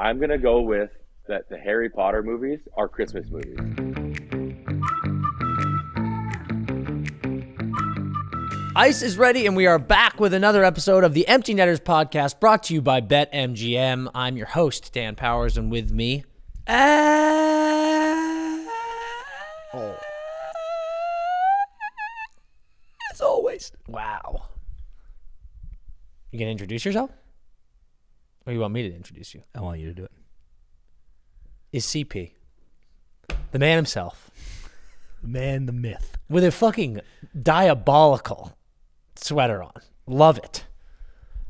I'm going to go with that the Harry Potter movies are Christmas movies. Ice is ready, and we are back with another episode of the Empty Netters podcast, brought to you by BetMGM. I'm your host, Dan Powers, and with me, as always. Wow. You gonna introduce yourself? Or you want me to introduce you? I want you to do it. Is CP, the man himself. The man, the myth. With a fucking diabolical sweater on. Love it.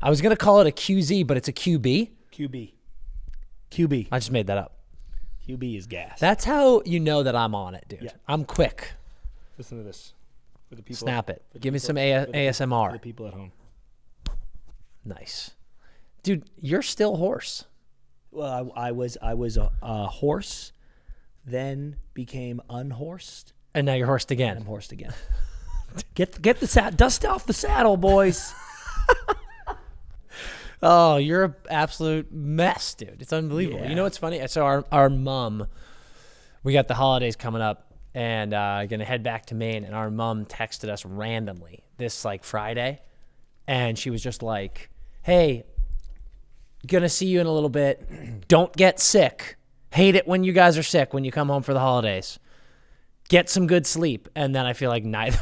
I was going to call it a QZ, but it's a QB. QB. I just made that up. QB is gas. That's how you know that I'm on it, dude. Yeah. I'm quick. Listen to this. For the people, Snap it. for the Give me people- some for the ASMR. For the people at home. Nice. Dude, you're still hoarse. Well, I was a horse, then became unhorsed, And now you're horsed and I'm again. horsed again. Get the dust off the saddle, boys. Oh, you're an absolute mess, dude. It's unbelievable. Yeah. You know what's funny? So our mom, we got the holidays coming up, and going to head back to Maine, and our mom texted us randomly this like Friday, and she was just like, hey, gonna see you in a little bit. Don't get sick. Hate it when you guys are sick when you come home for the holidays. Get some good sleep. And then I feel like neither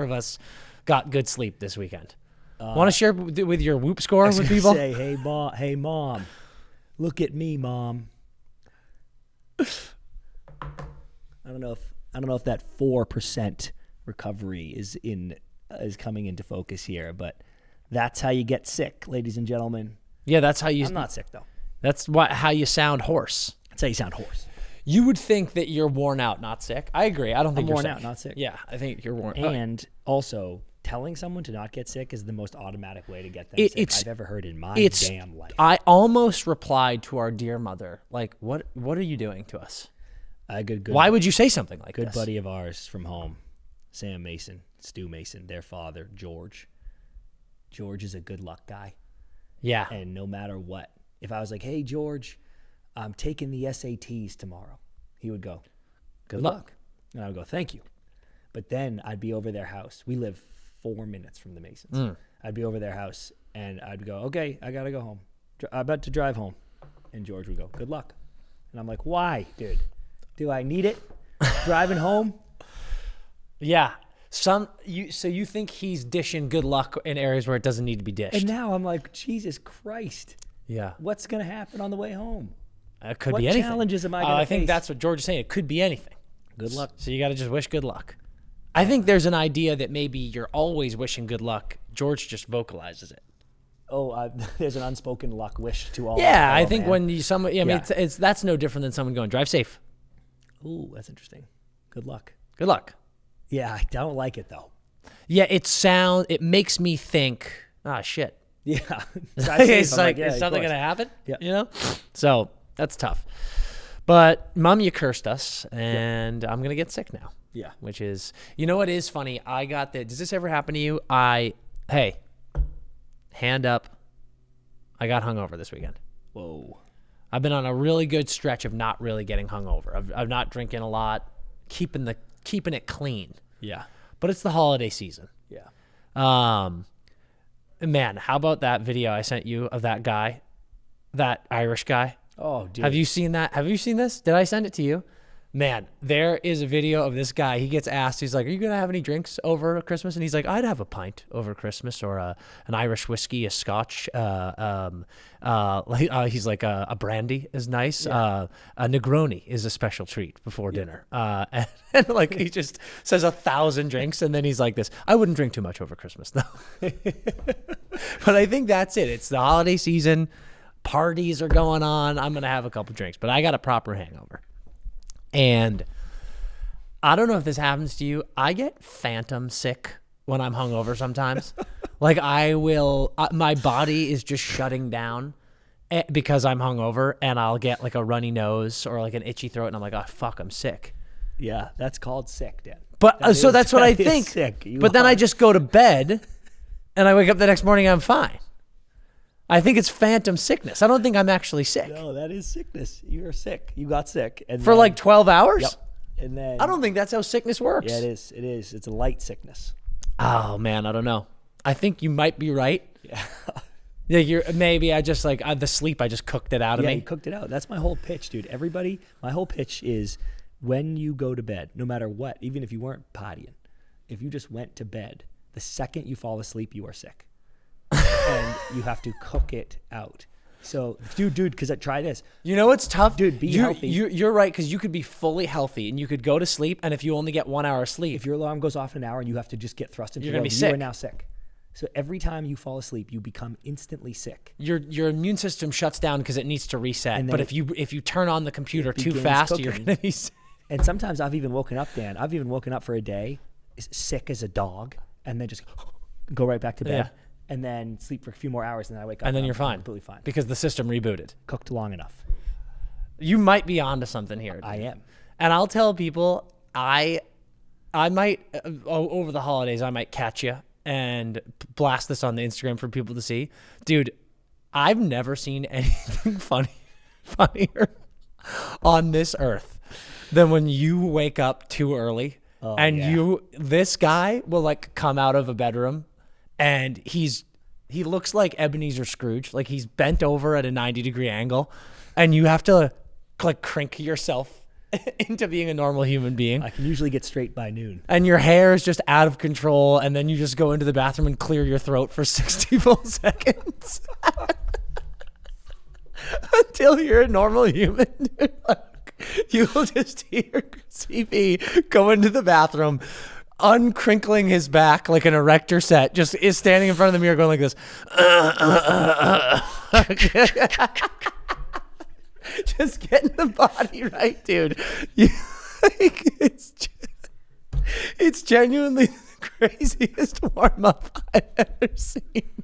of us got good sleep this weekend. Want to share with your Whoop score with people? Say, hey, mom, look at me, mom. I don't know if that 4% recovery is coming into focus here, but that's how you get sick, ladies and gentlemen. Yeah, that's how you. I'm not sick though. That's how you sound hoarse. That's how you sound hoarse. You would think that you're worn out, not sick. I agree. I don't think I'm you're worn sick. out, not sick. Yeah, I think you're worn. And also, telling someone to not get sick is the most automatic way to get them sick I've ever heard in my damn life. I almost replied to our dear mother, like, "What are you doing to us? Why would you say something like good this?" buddy of ours from home, Sam Mason, Stu Mason, their father, George. George is a good luck guy. Yeah. And no matter what, if I was like, hey, George, I'm taking the SATs tomorrow, he would go, good luck. And I would go, thank you. But then I'd be over their house. We live 4 minutes from the Masons. I'd be over their house, and I'd go, okay, I got to go home. I'm about to drive home. And George would go, good luck. And I'm like, why, dude? Do I need it? Driving home? Yeah. So you think he's dishing good luck in areas where it doesn't need to be dished? And now I'm like, Jesus Christ. Yeah. What's going to happen on the way home? It could What be anything. challenges am I going to I think face? that's what George is saying. It could be anything. Good luck. So you got to just wish good luck. I think there's an idea that maybe you're always wishing good luck. George just vocalizes it. Oh, there's an unspoken luck wish to all. Yeah, fellow I think man. when you I mean, Yeah. it's that's no different than someone going, drive safe. Ooh, that's interesting. Good luck. Good luck. Yeah, I don't like it though. Yeah, it makes me think, shit. Yeah. It's like, is something going to happen? Yeah. You know? So that's tough. But Mom, you cursed us, and I'm going to get sick now. Yeah. Which is, you know what is funny? Does this ever happen to you? Hey, hand up. I got hungover this weekend. Whoa. I've been on a really good stretch of not really getting hungover. Of not drinking a lot, keeping it clean. Yeah. But it's the holiday season. Yeah. Man, how about that video I sent you of that guy, that Irish guy? Oh, dude. Have you seen that? Have you seen this? Did I send it to you? Man, there is a video of this guy. He gets asked, he's like, are you going to have any drinks over Christmas? And he's like, I'd have a pint over Christmas, or an Irish whiskey, a scotch. He's like, a brandy is nice. Yeah. A Negroni is a special treat before dinner. And like, he just says 1,000 drinks. And then he's like this, I wouldn't drink too much over Christmas though. But I think that's it. It's the holiday season. Parties are going on. I'm going to have a couple drinks, but I got a proper hangover. And I don't know if this happens to you. I get phantom sick when I'm hungover sometimes. Like I will, my body is just shutting down because I'm hungover, and I'll get like a runny nose or like an itchy throat, and I'm like, oh fuck, I'm sick. Yeah, that's called sick, Dan. But that's what I think. Sick. But then I just go to bed, and I wake up the next morning, I'm fine. I think it's phantom sickness. I don't think I'm actually sick. No, that is sickness. You're sick. You got sick. And For like 12 hours? Yep. And then I don't think that's how sickness works. Yeah, it is. It is. It's a light sickness. Oh, man, I don't know. I think you might be right. Yeah. Yeah, maybe I just like the sleep, I just cooked it out of me. Yeah, you cooked it out. That's my whole pitch, dude. Everybody, my whole pitch is when you go to bed, no matter what, even if you weren't partying, if you just went to bed, the second you fall asleep, you are sick. And you have to cook it out. So, dude, because try this. You know what's tough? Dude, be healthy. You're right, because you could be fully healthy and you could go to sleep, and if you only get 1 hour of sleep. If your alarm goes off in an hour and you have to just get thrust into You're the gonna be room, sick. you are now sick. So every time you fall asleep, you become instantly sick. Your immune system shuts down because it needs to reset. And But then if you turn on the computer too begins fast, cooking. you're gonna be sick. And sometimes I've even woken up, Dan. I've even woken up for a day, sick as a dog, and then just go right back to bed, Yeah. and then sleep for a few more hours, and then I wake up. And then I'm you're fine. completely fine. Because the system rebooted. Cooked long enough. You might be onto something here. I am. And I'll tell people, I might, over the holidays, I might catch you and blast this on the Instagram for people to see. Dude, I've never seen anything funnier on this earth than when you wake up too early and this guy will like come out of a bedroom and he looks like Ebenezer Scrooge. Like he's bent over at a 90-degree angle and you have to like crank yourself into being a normal human being. I can usually get straight by noon. And your hair is just out of control, and then you just go into the bathroom and clear your throat for 60 full seconds. Until you're a normal human. Dude. Like, you'll just hear CP go into the bathroom, uncrinkling his back like an erector set, just is standing in front of the mirror going like this. Just getting the body right, dude. It's genuinely the craziest warm-up I've ever seen.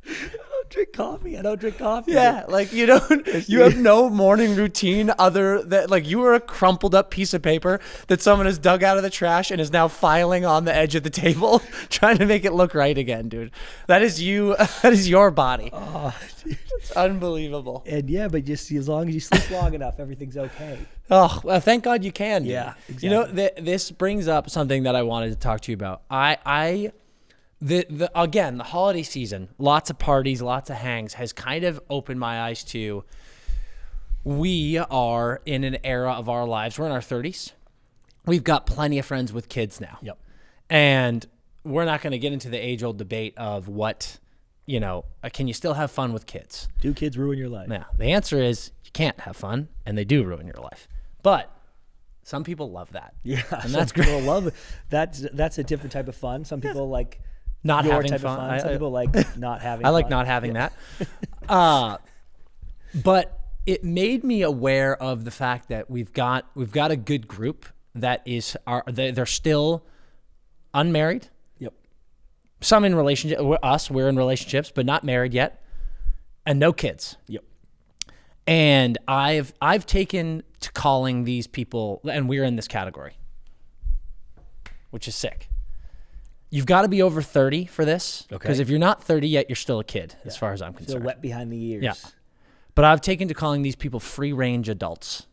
I don't drink coffee. Yeah, like you have no morning routine other than like you are a crumpled up piece of paper that someone has dug out of the trash and is now filing on the edge of the table trying to make it look right again, dude. That is you. That is your body. Oh, dude. It's unbelievable. And yeah, but just as long as you sleep long enough, everything's okay. Oh, well, thank God you can. Dude. Yeah, exactly. You know, this brings up something that I wanted to talk to you about. Again, the holiday season, lots of parties, lots of hangs, has kind of opened my eyes to we are in an era of our lives. We're in our 30s. We've got plenty of friends with kids now. Yep. And we're not going to get into the age-old debate of what, can you still have fun with kids? Do kids ruin your life? Now, the answer is you can't have fun, and they do ruin your life. But some people love that. Yeah, and that's some people great. love it. That's a different type of fun. Some people like Not your having type fun. of fun. Some people like not having I like fun. not having that. But it made me aware of the fact that we've got a good group that is they're still unmarried. Yep. Some in relationship. We're in relationships, but not married yet, and no kids. Yep. And I've taken to calling these people, and we're in this category, which is sick. You've got to be over 30 for this, because if you're not 30 yet, you're still a kid, as far as I'm concerned. Still wet behind the ears. Yeah. But I've taken to calling these people free-range adults.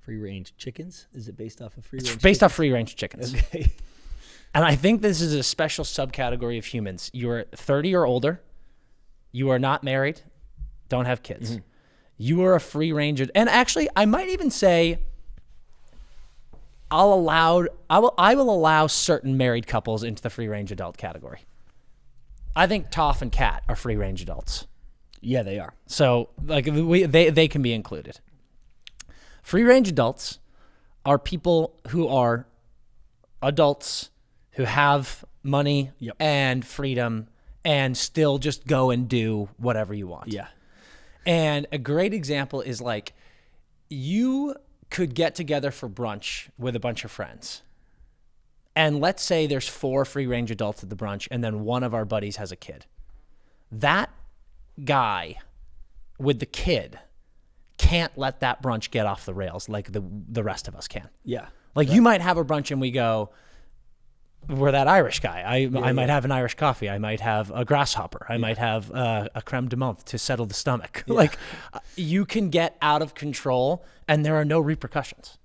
Free-range chickens? Is it based off of free-range? It's based off free-range chickens. Okay. And I think this is a special subcategory of humans. You're 30 or older. You are not married. Don't have kids. Mm-hmm. You are a free-range. And actually, I might even say I will allow certain married couples into the free-range adult category. I think Toff and Kat are free-range adults. Yeah, they are. So like they can be included. Free-range adults are people who are adults who have money and freedom and still just go and do whatever you want. Yeah. And a great example is like you could get together for brunch with a bunch of friends. And let's say there's 4 free-range adults at the brunch and then one of our buddies has a kid. That guy with the kid can't let that brunch get off the rails like the rest of us can. Yeah. Like you might have a brunch and we go, we're that Irish guy. I might have an Irish coffee. I might have a grasshopper. I might have a creme de menthe to settle the stomach. Like, you can get out of control, and there are no repercussions.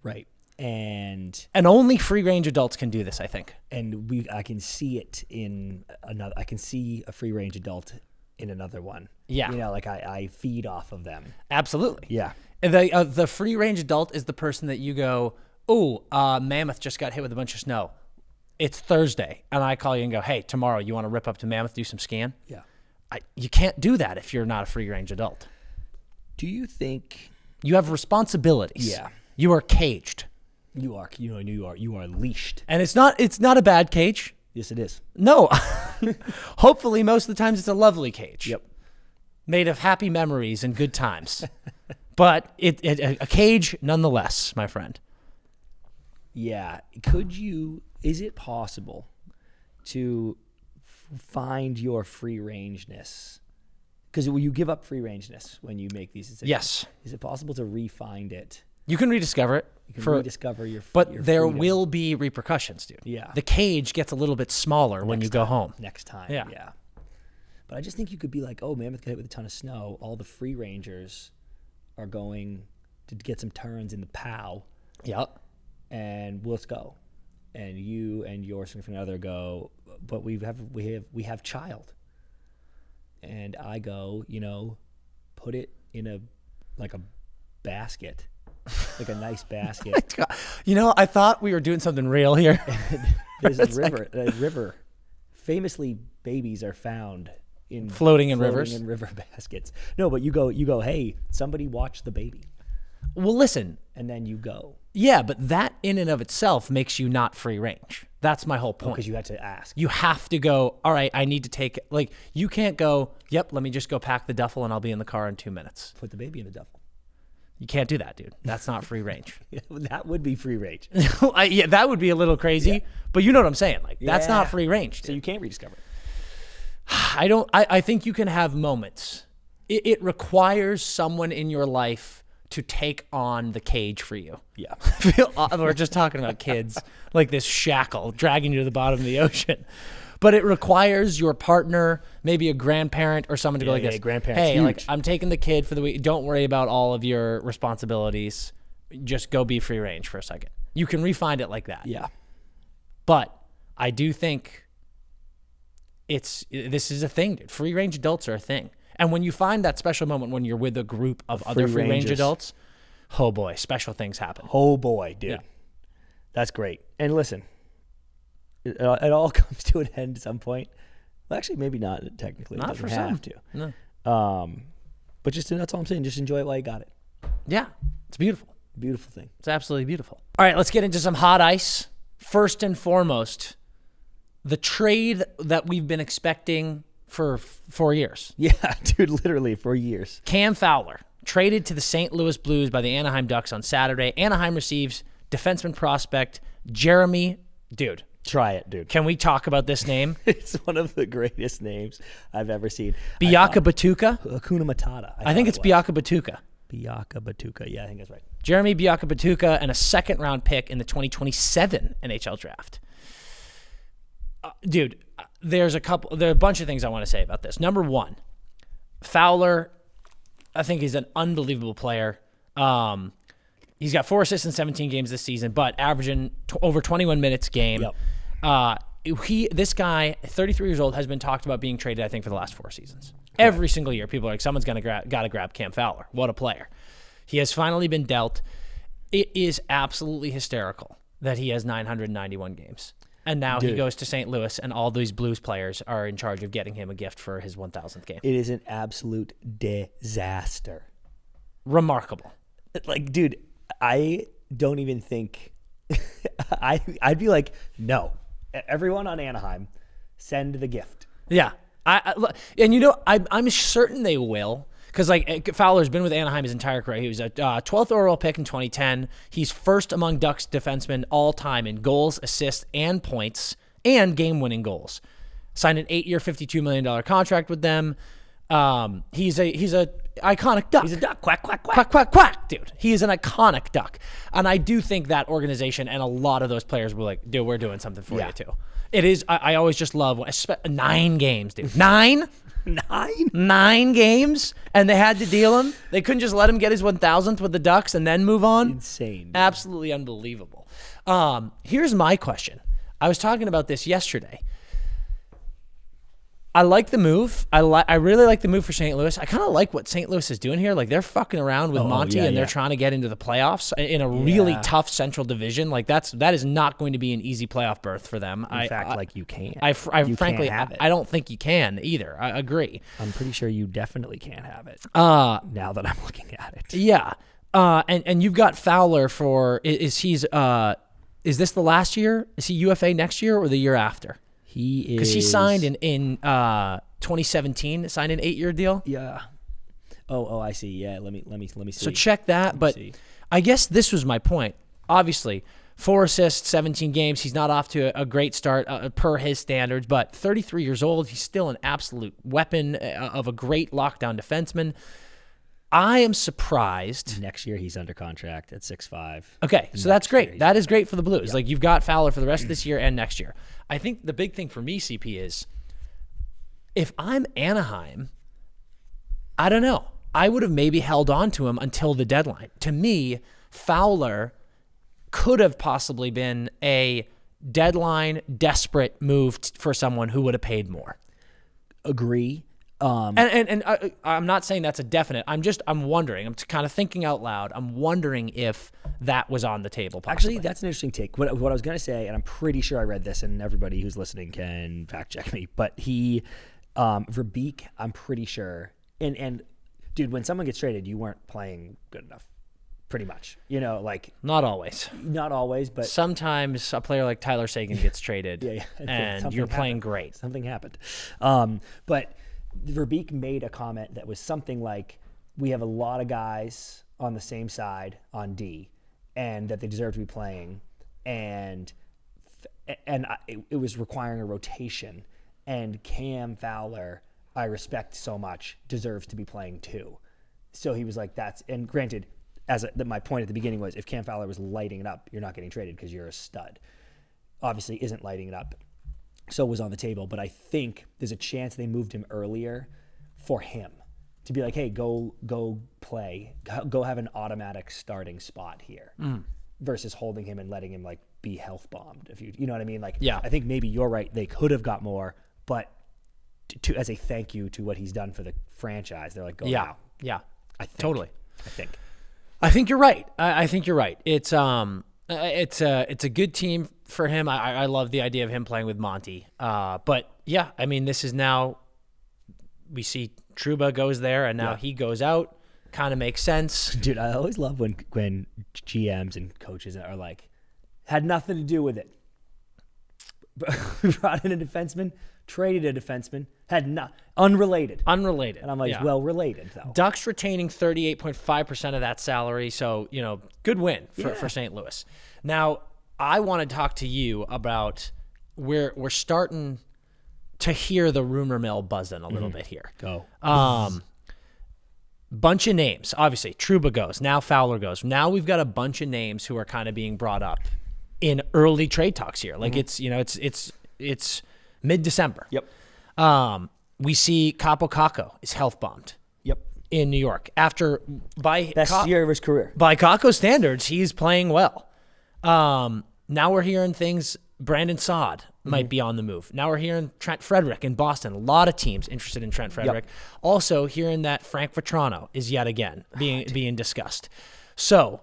Right. And only free range adults can do this, I think. And I can see it in another. I can see a free range adult in another one. Yeah. You know, like I feed off of them. Absolutely. Yeah. And the free range adult is the person that you go, oh, Mammoth just got hit with a bunch of snow. It's Thursday, and I call you and go, hey, tomorrow you want to rip up to Mammoth, do some skiing? Yeah. You can't do that if you're not a free range adult. Do you think you have responsibilities? Yeah. You are caged. You are leashed. And it's not a bad cage. Yes, it is. No. Hopefully, most of the times it's a lovely cage. Yep. Made of happy memories and good times. But a cage nonetheless, my friend. Yeah. Is it possible to find your free rangeness? Because you give up free rangeness when you make these decisions. Yes. Is it possible to re-find it? You can rediscover it. You can rediscover your But your there freedom. will be repercussions, dude. Yeah. The cage gets a little bit smaller when you go home. Next time. Yeah. Yeah. But I just think you could be like, oh, Mammoth got hit with a ton of snow. All the free rangers are going to get some turns in the POW. Yep. And let's go. And you and your significant other go, but we have child. And I go, put it in a basket, like a nice basket. I thought we were doing something real here. There's a river. Famously, babies are found floating in rivers, in river baskets. No, but you go, hey, somebody watch the baby. Well, listen. And then you go. Yeah, but that in and of itself makes you not free range. That's my whole point. Because you had to ask. You have to go, all right, I need to take, you can't go, yep, let me just go pack the duffel and I'll be in the car in 2 minutes. Put the baby in a duffel. You can't do that, dude. That's not free range. That would be free range. Yeah, that would be a little crazy, Yeah. but you know what I'm saying. That's not free range, dude. So you can't rediscover it. I think you can have moments. It requires someone in your life to take on the cage for you. Yeah. We're just talking about kids, like this shackle dragging you to the bottom of the ocean. But it requires your partner, maybe a grandparent or someone to go like this. Grandparents, hey, huge. I'm taking the kid for the week. Don't worry about all of your responsibilities. Just go be free range for a second. You can re-find it like that. Yeah. But I do think this is a thing, dude. Free range adults are a thing. And when you find that special moment when you're with a group of other free range adults, oh boy, special things happen. Oh boy, dude. Yeah. That's great. And listen, it all comes to an end at some point. Well, actually, maybe not technically. Not it for doesn't some. have to. No. But that's all I'm saying. Just enjoy it while you got it. Yeah, it's beautiful. Beautiful thing. It's absolutely beautiful. All right, let's get into some hot ice. First and foremost, the trade that we've been expecting for 4 years. Yeah, dude, literally for years. Cam Fowler traded to the St. Louis Blues by the Anaheim Ducks on Saturday. Anaheim receives defenseman prospect Jeremy. Dude. Try it, dude. Can we talk about this name? It's one of the greatest names I've ever seen. Biaka Batuka? Hakuna Matata. I think it's Biaka Batuka. Biaka Batuka. Yeah, I think that's right. Jeremy Biaka Batuka and a second-round pick in the 2027 NHL draft. Dude, there are a bunch of things I want to say about this. Number one, Fowler, I think he's an unbelievable player. He's got 4 assists in 17 games this season, but averaging over 21 minutes a game. Yep. This guy, 33 years old, has been talked about being traded, I think, for the last 4 seasons. Every single year, people are like, someone's got to grab Cam Fowler. What a player. He has finally been dealt. It is absolutely hysterical that he has 991 games. And now he goes to St. Louis, and all these Blues players are in charge of getting him a gift for his 1,000th game. It is an absolute disaster. Remarkable. Like, dude, I don't even think I'd be like, no. Everyone on Anaheim, send the gift. Yeah. I'm certain they will. Because Fowler's been with Anaheim his entire career. He was a 12th overall pick in 2010. He's first among Ducks defensemen all time in goals, assists, and points, and game-winning goals. Signed an 8-year, $52 million contract with them. He's a iconic duck. He's a duck. Quack, quack, quack. Quack, quack, quack, dude. He is an iconic duck. And I do think that organization and a lot of those players were like, dude, we're doing something for you too. It is, I always just love, 9 games, dude. 9? 9 games? And they had to deal him? They couldn't just let him get his 1,000th with the Ducks and then move on? Insane. Dude. Absolutely unbelievable. Here's my question. I was talking about this yesterday. I like the move. I really like the move for St. Louis. I kind of like what St. Louis is doing here. Like, they're fucking around with Monty, and they're trying to get into the playoffs in a really tough Central Division. Like, that is not going to be an easy playoff berth for them. In fact, you can't. Frankly, can't have it. I don't think you can either. I agree. I'm pretty sure you definitely can't have it. Now that I'm looking at it. Yeah. And you've got Fowler for is this the last year? Is he UFA next year or the year after? He is, because he signed in 2017, signed an 8-year deal. Yeah. Oh, I see. Yeah. Let me see. So check that. But I guess this was my point. Obviously, 4 assists, 17 games. He's not off to a great start per his standards, but 33 years old. He's still an absolute weapon of a great lockdown defenseman. I am surprised. Next year, he's under contract at 6'5". Okay, so that's great. That is great for the Blues. Like, you've got Fowler for the rest of this year and next year. I think the big thing for me, CP, is if I'm Anaheim, I don't know. I would have maybe held on to him until the deadline. To me, Fowler could have possibly been a deadline desperate move for someone who would have paid more. Agree. And I'm not saying that's a definite. I'm wondering. I'm kind of thinking out loud. I'm wondering if that was on the table. Possibly. Actually, that's an interesting take. What I was going to say, and I'm pretty sure I read this, and everybody who's listening can fact check me, but Verbeek, I'm pretty sure, and dude, when someone gets traded, you weren't playing good enough. Pretty much, not always. Not always, but sometimes a player like Tyler Seguin gets traded, and you're playing great. Something happened, but Verbeek made a comment that was something like, "We have a lot of guys on the same side on D, and that they deserve to be playing, and it was requiring a rotation, and Cam Fowler, I respect so much, deserves to be playing too." So he was like, "That's," and granted, my point at the beginning was, if Cam Fowler was lighting it up, you're not getting traded because you're a stud. Obviously, isn't lighting it up. So it was on the table, but I think there's a chance they moved him earlier for him to be like, hey, go play, go have an automatic starting spot here, versus holding him and letting him like be health bombed. If you know what I mean? Like, yeah. I think maybe you're right. They could have got more, but as a thank you to what he's done for the franchise, they're like, go now. Yeah, Totally. I think you're right. I think you're right. It's a good team for him. I love the idea of him playing with Monty. But yeah, I mean, this is now, we see Trouba goes there and now he goes out. Kind of makes sense. Dude, I always love when GMs and coaches are like, had nothing to do with it. Brought in a defenseman, traded a defenseman, unrelated. And I'm like, well, related though. Ducks retaining 38.5% of that salary. So, good win for St. Louis. Now, I want to talk to you about we're starting to hear the rumor mill buzzing a little bit here. Go. Bunch of names. Obviously, Trouba goes. Now Fowler goes. Now we've got a bunch of names who are kind of being brought up in early trade talks here. Like it's mid-December. Yep. We see Capo Caco is health bombed. Yep. In New York. After best year of his career. By Caco's standards, he's playing well. Now we're hearing things. Brandon Saad might be on the move. Now we're hearing Trent Frederick in Boston. A lot of teams interested in Trent Frederick. Yep. Also hearing that Frank Vetrano is yet again being discussed. So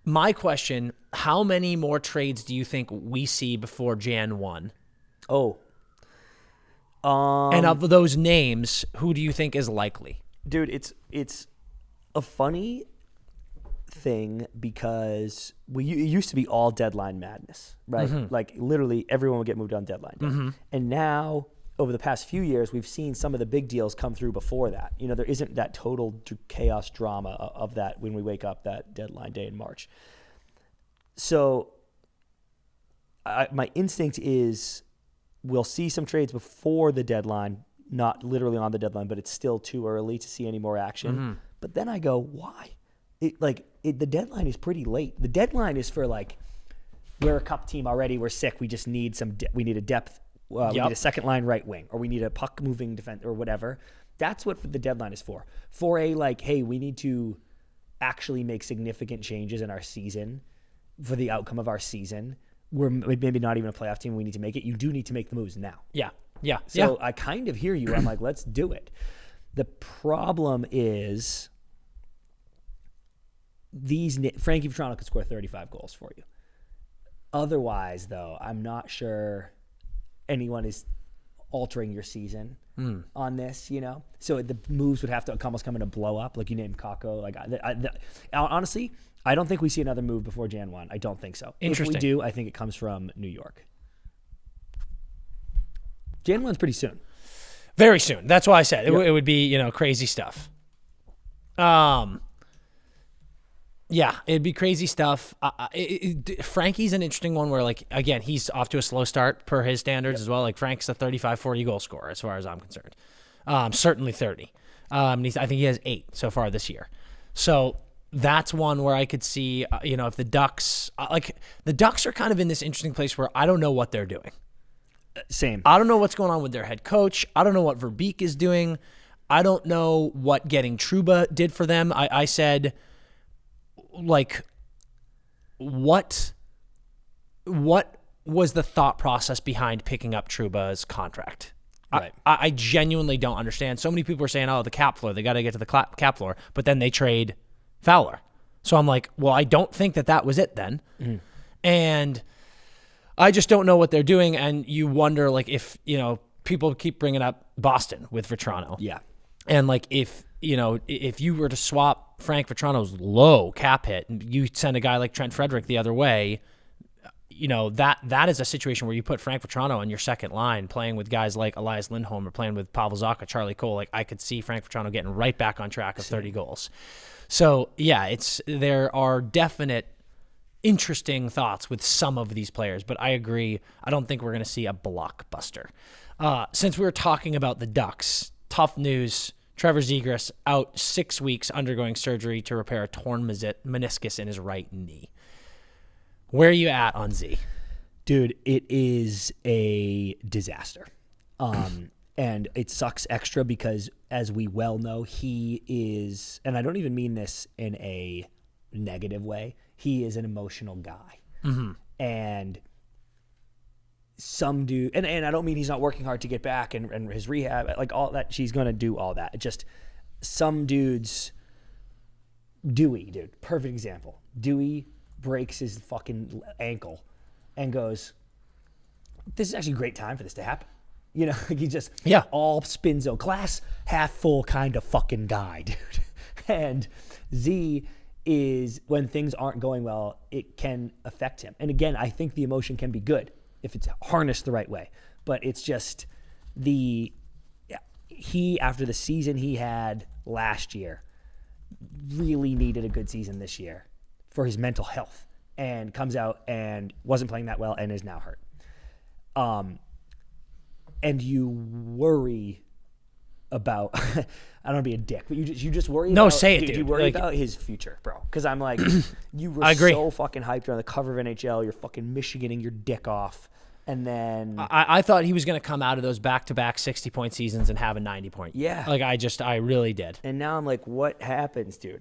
my question, how many more trades do you think we see before Jan 1? Oh. And of those names, who do you think is likely? Dude, it's a funny thing because it used to be all deadline madness, right? Like literally everyone would get moved on deadline day. And now over the past few years, we've seen some of the big deals come through before that. There isn't that total chaos drama of that when we wake up that deadline day in March. So my instinct is we'll see some trades before the deadline, not literally on the deadline, but it's still too early to see any more action. But then I go, why? The deadline is pretty late. The deadline is for like, we're a cup team already. We're sick. We just need we need a depth. We need a second line right wing, or we need a puck moving defense, or whatever. That's what the deadline is for. For a like, hey, we need to actually make significant changes in our season for the outcome of our season. We're maybe not even a playoff team. We need to make it. You do need to make the moves now. Yeah. So I kind of hear you. I'm like, let's do it. The problem is Frankie Vatrano could score 35 goals for you. Otherwise, though, I'm not sure anyone is altering your season on this, So the moves would have to almost come in a blow up, like you named Kakko. Like, honestly, I don't think we see another move before Jan 1. I don't think so. Interesting. If we do, I think it comes from New York. Jan 1's pretty soon. Very soon. That's why I said it would be, crazy stuff. Yeah, it'd be crazy stuff. Frankie's an interesting one where, like, again, he's off to a slow start per his standards as well. Like, Frank's a 35, 40 goal scorer as far as I'm concerned. Certainly 30. I think he has 8 so far this year. So that's one where I could see, if the Ducks, the Ducks are kind of in this interesting place where I don't know what they're doing. Same. I don't know what's going on with their head coach. I don't know what Verbeek is doing. I don't know what getting Trouba did for them. I said, like, what was the thought process behind picking up Trouba's contract? Right. I genuinely don't understand. So many people are saying, oh, the cap floor, they got to get to the cap floor, but then they trade Fowler. So I'm like, well, I don't think that was it then. And I just don't know what they're doing. And you wonder, like, if, people keep bringing up Boston with Vatrano. Yeah. And, like, if you were to swap Frank Vatrano's low cap hit and you send a guy like Trent Frederick the other way, that is a situation where you put Frank Vatrano on your second line playing with guys like Elias Lindholm or playing with Pavel Zacha, Charlie Cole. Like, I could see Frank Vatrano getting right back on track of 30 goals. So, yeah, there are definite interesting thoughts with some of these players, but I agree. I don't think we're going to see a blockbuster. Since we were talking about the Ducks, tough news. Trevor Zegras out 6 weeks undergoing surgery to repair a torn meniscus in his right knee. Where are you at on Z? Dude, it is a disaster. And it sucks extra because, as we well know, he is, and I don't even mean this in a negative way, he is an emotional guy. And some dude, and I don't mean he's not working hard to get back and his rehab, like all that, she's going to do all that. It just, some dudes, Dewey, dude, perfect example. Dewey breaks his fucking ankle and goes, this is actually a great time for this to happen. He just, all spinzo, glass half full kind of fucking guy, dude. And Z is, when things aren't going well, it can affect him. And again, I think the emotion can be good if it's harnessed the right way. But it's just after the season he had last year, really needed a good season this year for his mental health, and comes out and wasn't playing that well and is now hurt. And you worry about, I don't want to be a dick, but you just worry No, about, say it, dude. You worry Like, about his future, bro. Because I'm like, you were I agree. so fucking hyped. You're on the cover of NHL. You're fucking Michiganing your dick off. And then I thought he was going to come out of those back-to-back 60-point seasons and have a 90-point. Yeah. Like, I really did. And now I'm like, what happens, dude?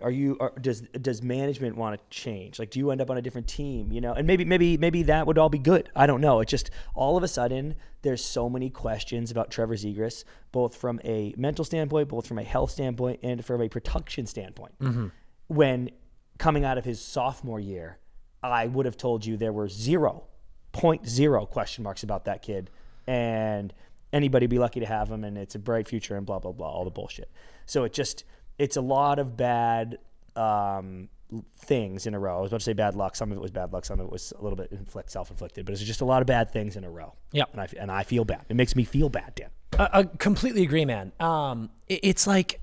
Does management want to change? Like, do you end up on a different team? And maybe that would all be good. I don't know. It just, all of a sudden, there's so many questions about Trevor Zegras, both from a mental standpoint, both from a health standpoint, and from a production standpoint. When coming out of his sophomore year, I would have told you there were 0.0 question marks about that kid, and anybody be lucky to have him, and it's a bright future, and blah blah blah, all the bullshit. So it's a lot of bad things in a row. I was about to say bad luck. Some of it was bad luck. Some of it was a little bit self-inflicted. But it's just a lot of bad things in a row. Yeah, and I feel bad. It makes me feel bad, Dan. I completely agree, man. It's like,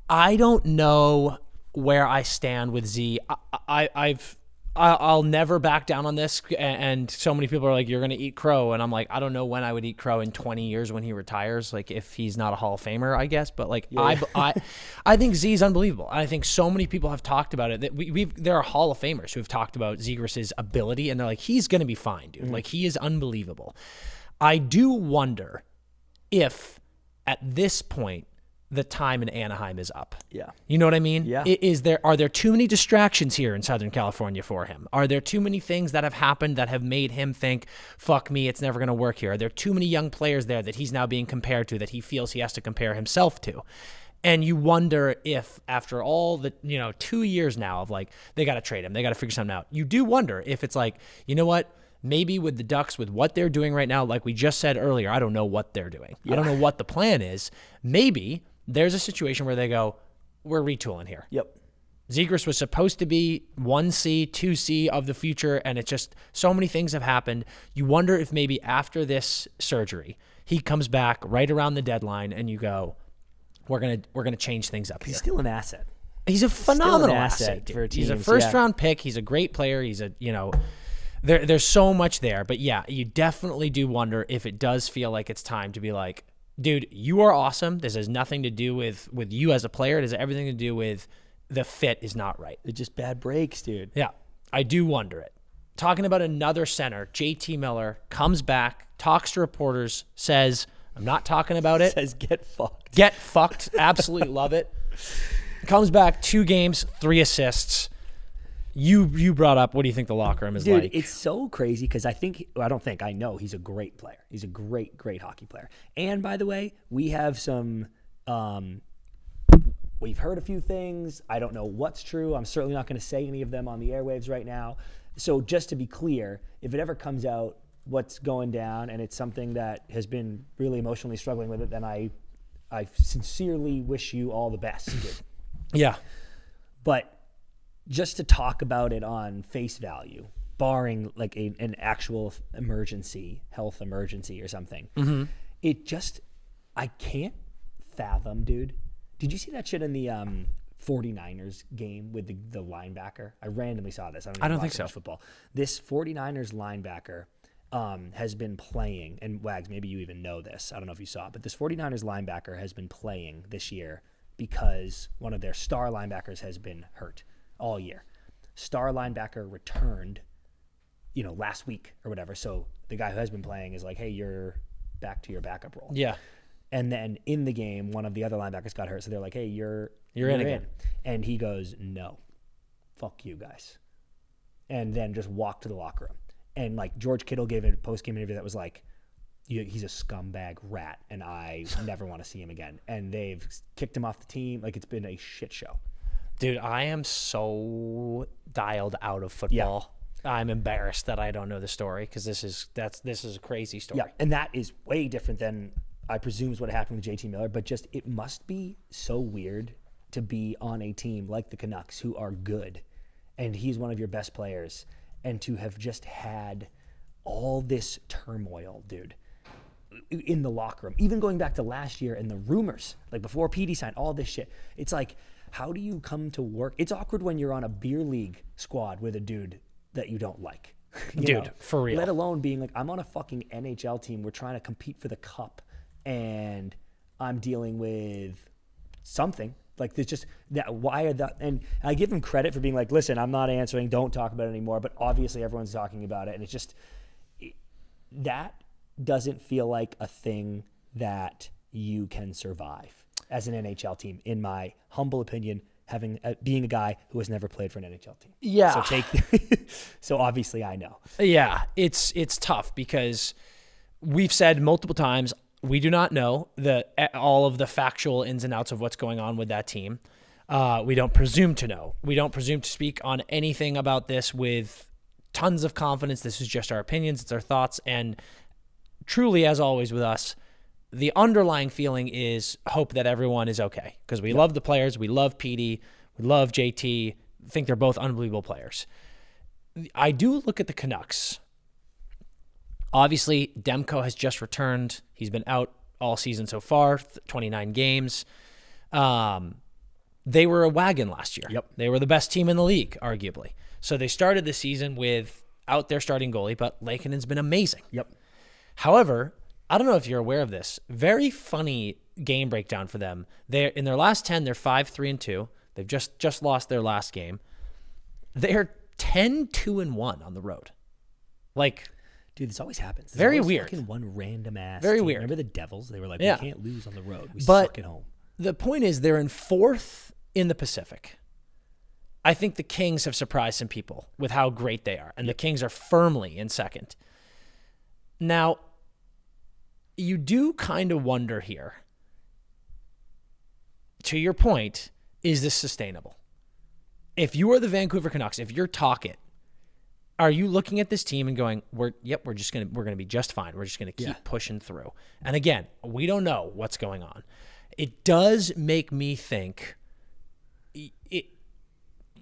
I don't know where I stand with Z. I'll never back down on this. And so many people are like, you're going to eat crow. And I'm like, I don't know when I would eat crow in 20 years when he retires. Like if he's not a Hall of Famer, I guess. But like, I think Z is unbelievable. I think so many people have talked about it that there are Hall of Famers who have talked about Zegras' ability and they're like, he's going to be fine, dude. Like he is unbelievable. I do wonder if at this point, the time in Anaheim is up. Yeah. You know what I mean? Yeah. Are there too many distractions here in Southern California for him? Are there too many things that have happened that have made him think, fuck me, it's never going to work here? Are there too many young players there that he's now being compared to that he feels he has to compare himself to? And you wonder if after all the, 2 years now of like, they got to trade him, they got to figure something out. You do wonder if it's like, you know what? Maybe with the Ducks, with what they're doing right now, like we just said earlier, I don't know what they're doing. Yeah. I don't know what the plan is. Maybe there's a situation where they go, we're retooling here. Yep. Zegras was supposed to be 1C, 2C of the future, and it's just so many things have happened. You wonder if maybe after this surgery, he comes back right around the deadline, and you go, we're gonna change things up here. He's still an asset. He's a phenomenal asset for teams. He's a first-round pick. He's a great player. He's there's so much there. But yeah, you definitely do wonder if it does feel like it's time to be like, dude, you are awesome. This has nothing to do with you as a player. It has everything to do with the fit is not right. They're just bad breaks, dude. Yeah, I do wonder it. Talking about another center, JT Miller comes back, talks to reporters, says, I'm not talking about it. Says, get fucked. Get fucked. Absolutely love it. Comes back, 2 games, 3 assists. You brought up, what do you think the locker room is like? Dude, it's so crazy because I know he's a great player. He's a great, great hockey player. And by the way, we have some, we've heard a few things. I don't know what's true. I'm certainly not going to say any of them on the airwaves right now. So just to be clear, if it ever comes out what's going down and it's something that has been really emotionally struggling with it, then I sincerely wish you all the best, dude. Yeah. But just to talk about it on face value, barring like an actual health emergency or something, I can't fathom, dude. Did you see that shit in the 49ers game with the linebacker? I randomly saw this. I don't think so. Football. This 49ers linebacker has been playing, and Wags, maybe you even know this. I don't know if you saw it, but this 49ers linebacker has been playing this year because one of their star linebackers has been hurt all year. Star linebacker returned, last week or whatever. So the guy who has been playing is like, hey, you're back to your backup role. Yeah. And then in the game, one of the other linebackers got hurt. So they're like, hey, you're in again. And he goes, no, fuck you guys. And then just walked to the locker room. And like George Kittle gave a post-game interview that was like, he's a scumbag rat and I never want to see him again. And they've kicked him off the team. Like it's been a shit show. Dude, I am so dialed out of football. Yeah. I'm embarrassed that I don't know the story because this is a crazy story. Yeah, and that is way different than I presume is what happened with JT Miller. But just it must be so weird to be on a team like the Canucks who are good, and he's one of your best players, and to have just had all this turmoil, dude, in the locker room. Even going back to last year and the rumors, like before PD signed, all this shit. It's like, how do you come to work? It's awkward when you're on a beer league squad with a dude that you don't like. Dude, for real. Let alone being like, I'm on a fucking NHL team. We're trying to compete for the cup. And I'm dealing with something. Like there's just that. Why are that? And I give him credit for being like, listen, I'm not answering. Don't talk about it anymore. But obviously everyone's talking about it. And it's just, that doesn't feel like a thing that you can survive as an NHL team, in my humble opinion, being a guy who has never played for an NHL team. Yeah. So obviously I know. Yeah, it's tough because we've said multiple times we do not know all of the factual ins and outs of what's going on with that team. We don't presume to know. We don't presume to speak on anything about this with tons of confidence. This is just our opinions. It's our thoughts. And truly, as always with us, the underlying feeling is hope that everyone is okay because we love the players. We love PD. We love JT. I think they're both unbelievable players. I do look at the Canucks. Obviously, Demko has just returned. He's been out all season so far, 29 games. they were a wagon last year. Yep. They were the best team in the league, arguably. So they started the season without their starting goalie, but Lakinen's been amazing. Yep. However, I don't know if you're aware of this. Very funny game breakdown for them. They're in their last 10, they're 5-3-2. They've just lost their last game. They're 10-2-1 on the road. Like, dude, this always happens. There's very always weird. Fucking one random ass. Very team. weird. Remember the Devils? They were like, Yeah. we can't lose on the road. We But suck at home. the point is, they're in 4th in the Pacific. I think the Kings have surprised some people with how great they are, and the Kings are firmly in 2nd. Now, you do kind of wonder here, to your point, is this sustainable? If you are the Vancouver Canucks, if you're Talkett, are you looking at this team and going, we're gonna be just fine. We're just gonna keep pushing through. And again, we don't know what's going on. It does make me think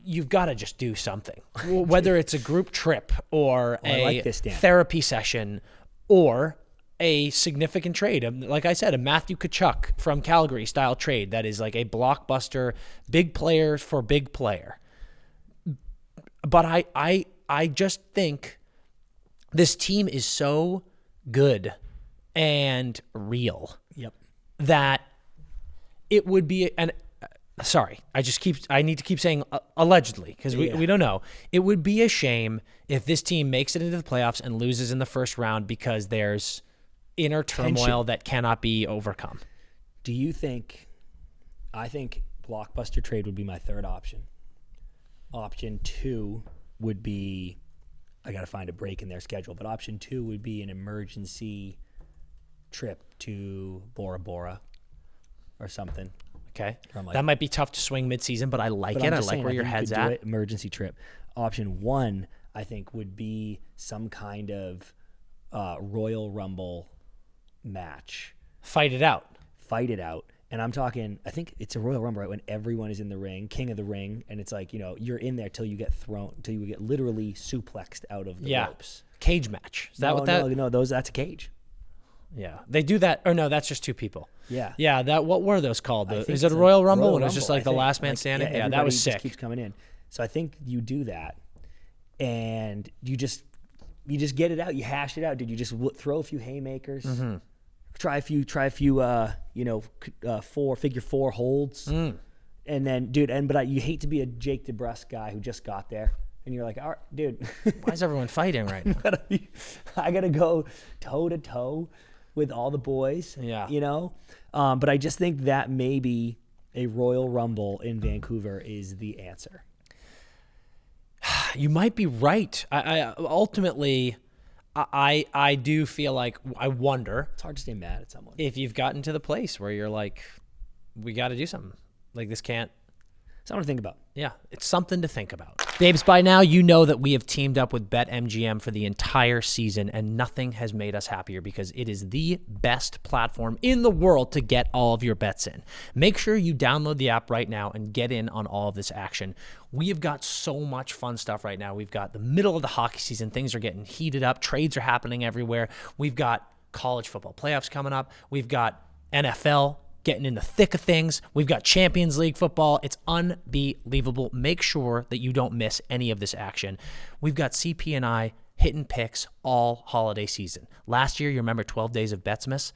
you've got to just do something, whether it's a group trip or a therapy session or a significant trade. Like I said, a Matthew Tkachuk from Calgary style trade that is like a blockbuster, big player for big player. But I just think this team is so good and real that it would be sorry, I need to keep saying allegedly because we don't know. It would be a shame if this team makes it into the playoffs and loses in the first round because there's inner turmoil that cannot be overcome. Do you think? I think blockbuster trade would be my third option. Option 2 would be, I got to find a break in their schedule, but option 2 would be an emergency trip to Bora Bora or something. Okay. That might be tough to swing midseason, but I like it. I like where your head's at. Emergency trip. Option 1, I think, would be some kind of Royal Rumble match. Fight it out. And I'm talking, I think it's a Royal Rumble, right? When everyone is in the ring, king of the ring, and it's like, you're in there till you get literally suplexed out of the ropes. Cage match. Is that what that? No, that's a cage. Yeah. They do that. Or no, that's just 2 people. Yeah. Yeah. What were those called? Is it a Royal Rumble when it was just like the last man like, standing? Yeah, that was sick. Just keeps coming in. So I think you do that and you just get it out. You hash it out. Dude, you just throw a few haymakers. Mm-hmm. Try a few, figure 4 holds. And then, dude, but you hate to be a Jake DeBrusk guy who just got there. And you're like, all right, dude. Why is everyone fighting right now? I got to go toe to toe with all the boys. Yeah. But I just think that maybe a Royal Rumble in Vancouver is the answer. You might be right. Ultimately, I do feel like I wonder. It's hard to stay mad at someone. If you've gotten to the place where you're like, we got to do something. Like this can't. Something to think about. Yeah, it's something to think about. Babes, by now you know that we have teamed up with BetMGM for the entire season, and nothing has made us happier because it is the best platform in the world to get all of your bets in. Make sure you download the app right now and get in on all of this action. We have got so much fun stuff right now. We've got the middle of the hockey season. Things are getting heated up. Trades are happening everywhere. We've got college football playoffs coming up. We've got NFL getting in the thick of things. We've got Champions League football. It's unbelievable. Make sure that you don't miss any of this action. We've got CP and I hitting picks all holiday season. Last year, you remember 12 days of Betsmas?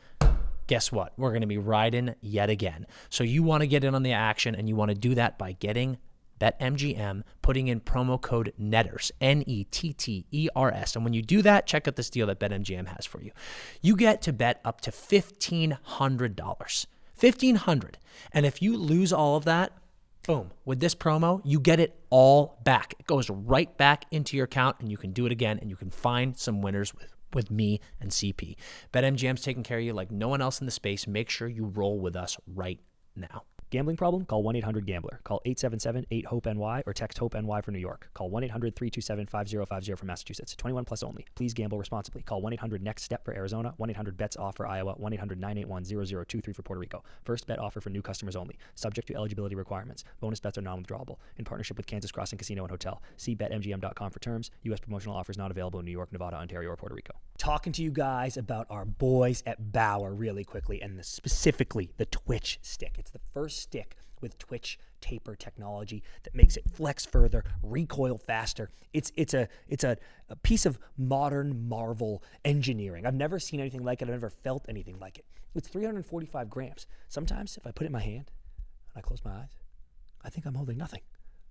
Guess what? We're going to be riding yet again. So you want to get in on the action, and you want to do that by getting BetMGM, putting in promo code NETTERS, NETTERS. And when you do that, check out this deal that BetMGM has for you. You get to bet up to $1,500. $1,500. And if you lose all of that, boom, with this promo, you get it all back. It goes right back into your account, and you can do it again, and you can find some winners with me and CP. BetMGM's taking care of you like no one else in the space. Make sure you roll with us right now. Gambling problem? Call 1-800-GAMBLER. Call 877-8-HOPE-NY or text HOPE-NY for New York. Call 1-800-327-5050 for Massachusetts. 21 plus only. Please gamble responsibly. Call 1-800-NEXT-STEP for Arizona. 1-800-BETS-OFF for Iowa. 1-800-981-0023 for Puerto Rico. First bet offer for new customers only. Subject to eligibility requirements. Bonus bets are non-withdrawable. In partnership with Kansas Crossing Casino and Hotel. See BetMGM.com for terms. U.S. promotional offers not available in New York, Nevada, Ontario, or Puerto Rico. Talking to you guys about our boys at Bauer really quickly, and specifically the Twitch stick. It's the first stick with twitch taper technology that makes it flex further, recoil faster. It's a piece of modern marvel engineering. I've never seen anything like it. I've never felt anything like it. It's 345 grams. Sometimes if I put it in my hand and I close my eyes, I think I'm holding nothing.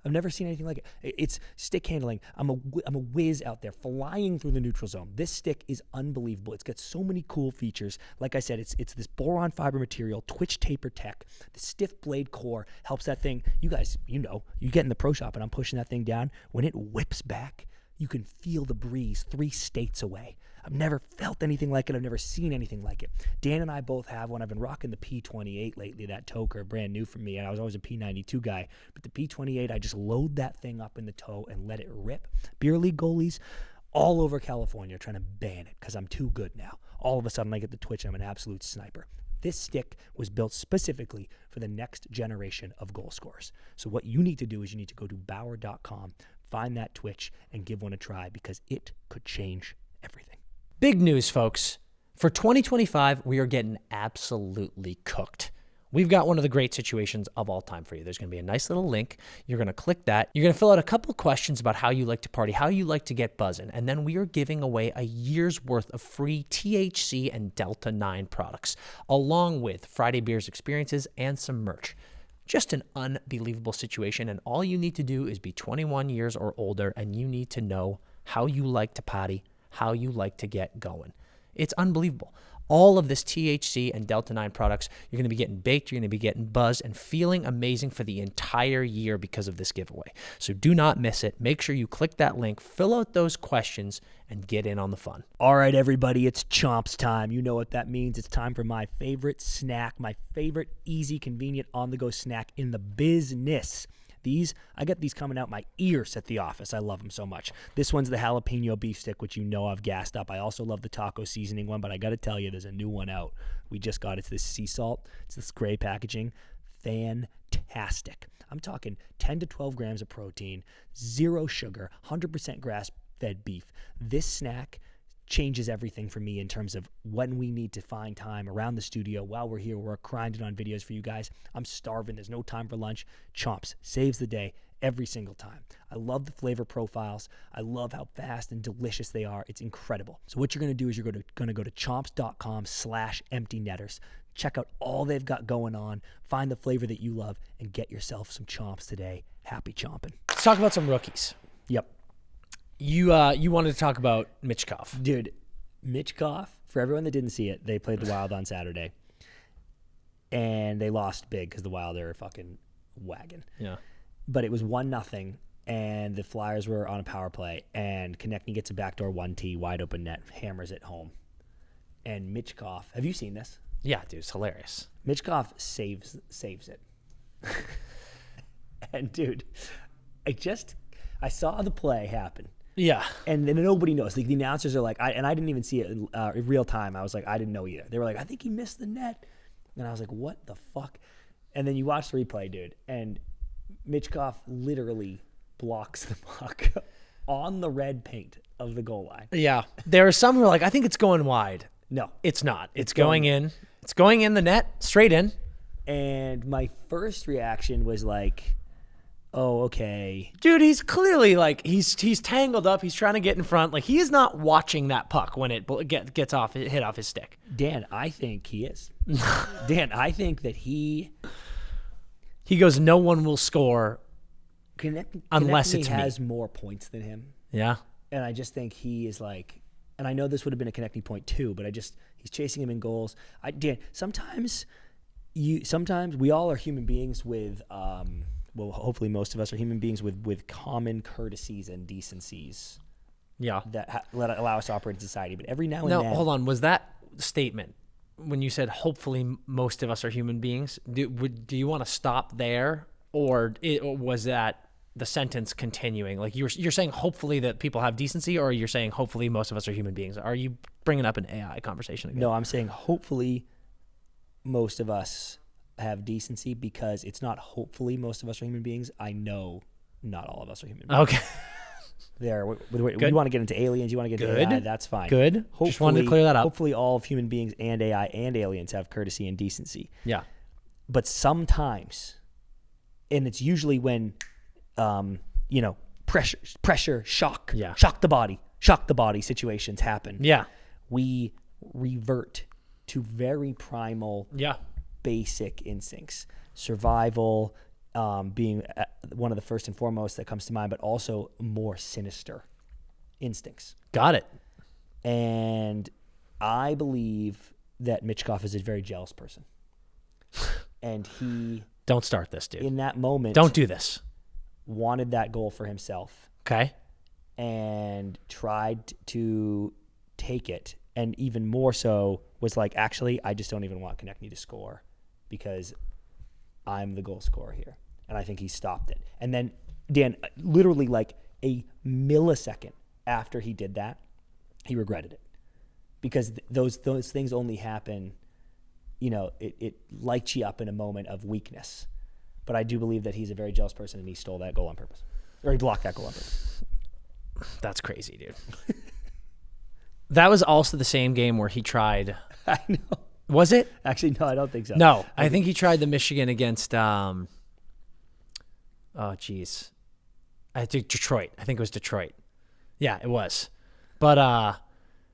I've never seen anything like it. It's stick handling. I'm a whiz out there flying through the neutral zone. This stick is unbelievable. It's got so many cool features. Like I said, it's this boron fiber material, twitch taper tech. The stiff blade core helps that thing. You guys, you get in the pro shop and I'm pushing that thing down. When it whips back, you can feel the breeze 3 states away. I've never felt anything like it. I've never seen anything like it. Dan and I both have one. I've been rocking the P28 lately, that toker, brand new for me. And I was always a P92 guy. But the P28, I just load that thing up in the toe and let it rip. Beer league goalies all over California are trying to ban it because I'm too good now. All of a sudden, I get the twitch and I'm an absolute sniper. This stick was built specifically for the next generation of goal scorers. So what you need to do is you need to go to Bauer.com, find that twitch, and give one a try because it could change everything. Big news, folks. For 2025, we are getting absolutely cooked. We've got one of the great situations of all time for you. There's going to be a nice little link. You're going to click that. You're going to fill out a couple of questions about how you like to party, how you like to get buzzing, and then we are giving away a year's worth of free THC and Delta 9 products, along with Friday Beers experiences and some merch. Just an unbelievable situation, and all you need to do is be 21 years or older, and you need to know how you like to party, how you like to get going. It's unbelievable. All of this THC and Delta 9 products, you're going to be getting baked, you're going to be getting buzzed and feeling amazing for the entire year because of this giveaway. So do not miss it. Make sure you click that link, fill out those questions, and get in on the fun. All right, everybody, it's Chomps time. You know what that means. It's time for my favorite snack, my favorite easy, convenient, on-the-go snack in the business. I get these coming out my ears at the office. I love them so much. This one's the jalapeno beef stick, which you know I've gassed up. I also love the taco seasoning one, but I got to tell you, there's a new one out. We just got it. It's this sea salt. It's this gray packaging. Fantastic. I'm talking 10 to 12 grams of protein, 0 sugar, 100% grass-fed beef. This snack changes everything for me in terms of when we need to find time around the studio while we're here. We're grinding on videos for you guys. I'm starving. There's no time for lunch. Chomps saves the day every single time. I love the flavor profiles. I love how fast and delicious they are. It's incredible. So what you're going to do is you're going to go to chomps.com/emptynetters. Check out all they've got going on. Find the flavor that you love and get yourself some chomps today. Happy chomping. Let's talk about some rookies. Yep. You wanted to talk about Michkov. Dude, Michkov, for everyone that didn't see it, they played the Wild on Saturday. And they lost big because the Wild are a fucking wagon. Yeah. But it was 1-0, and the Flyers were on a power play, and Konechny gets a backdoor 1T, wide open net, hammers it home. And Michkov, have you seen this? Yeah, dude, it's hilarious. Michkov saves it. And dude, I saw the play happen. Yeah. And then nobody knows. Like, the announcers are like, I didn't even see it in real time. I was like, I didn't know either. They were like, I think he missed the net. And I was like, what the fuck? And then you watch the replay, dude, and Michkov literally blocks the puck on the red paint of the goal line. Yeah. There are some who are like, I think it's going wide. No. It's not. It's going in. It's going in the net, straight in. And my first reaction was like, oh, okay. Dude, he's clearly like, he's tangled up. He's trying to get in front. Like, he is not watching that puck when it gets hit off his stick. Dan, I think he is. Dan, I think that he goes, no one will score unless Konechny it's has me. more points than him. Yeah. And I just think he is like, and I know this would have been a Konechny point too, but he's chasing him in goals. Dan, sometimes we all are human beings with, well, hopefully most of us are human beings with common courtesies and decencies. Yeah. That allow us to operate in society. But every now and then. No, hold on. Was that statement when you said hopefully most of us are human beings? Do you want to stop there, or was that the sentence continuing? Like you're saying hopefully that people have decency, or you're saying hopefully most of us are human beings? Are you bringing up an AI conversation again? No, I'm saying hopefully most of us have decency, because it's not hopefully most of us are human beings. I know not all of us are human beings. Okay. You want to get into aliens, you want to get into AI, that's fine. Good. Just wanted to clear that up. Hopefully all of human beings and AI and aliens have courtesy and decency. Yeah. But sometimes, and it's usually when, pressure, shock the body situations happen. Yeah. We revert to very primal, basic instincts. Survival being one of the first and foremost that comes to mind, but also more sinister instincts. Got it. And I believe that Michkov is a very jealous person. And he... Don't start this, dude. In that moment... Don't do this. Wanted that goal for himself. Okay. And tried to take it. And even more so was like, actually, I just don't even want Konechny to score because I'm the goal scorer here. And I think he stopped it. And then, Dan, literally like a millisecond after he did that, he regretted it. Because those things only happen, it lights you up in a moment of weakness. But I do believe that he's a very jealous person and he stole that goal on purpose. Or he blocked that goal on purpose. That's crazy, dude. That was also the same game where he tried. I know. Was it? Actually, no, I don't think so. No, I think he tried the Michigan against, I think Detroit. I think it was Detroit. Yeah, it was. But,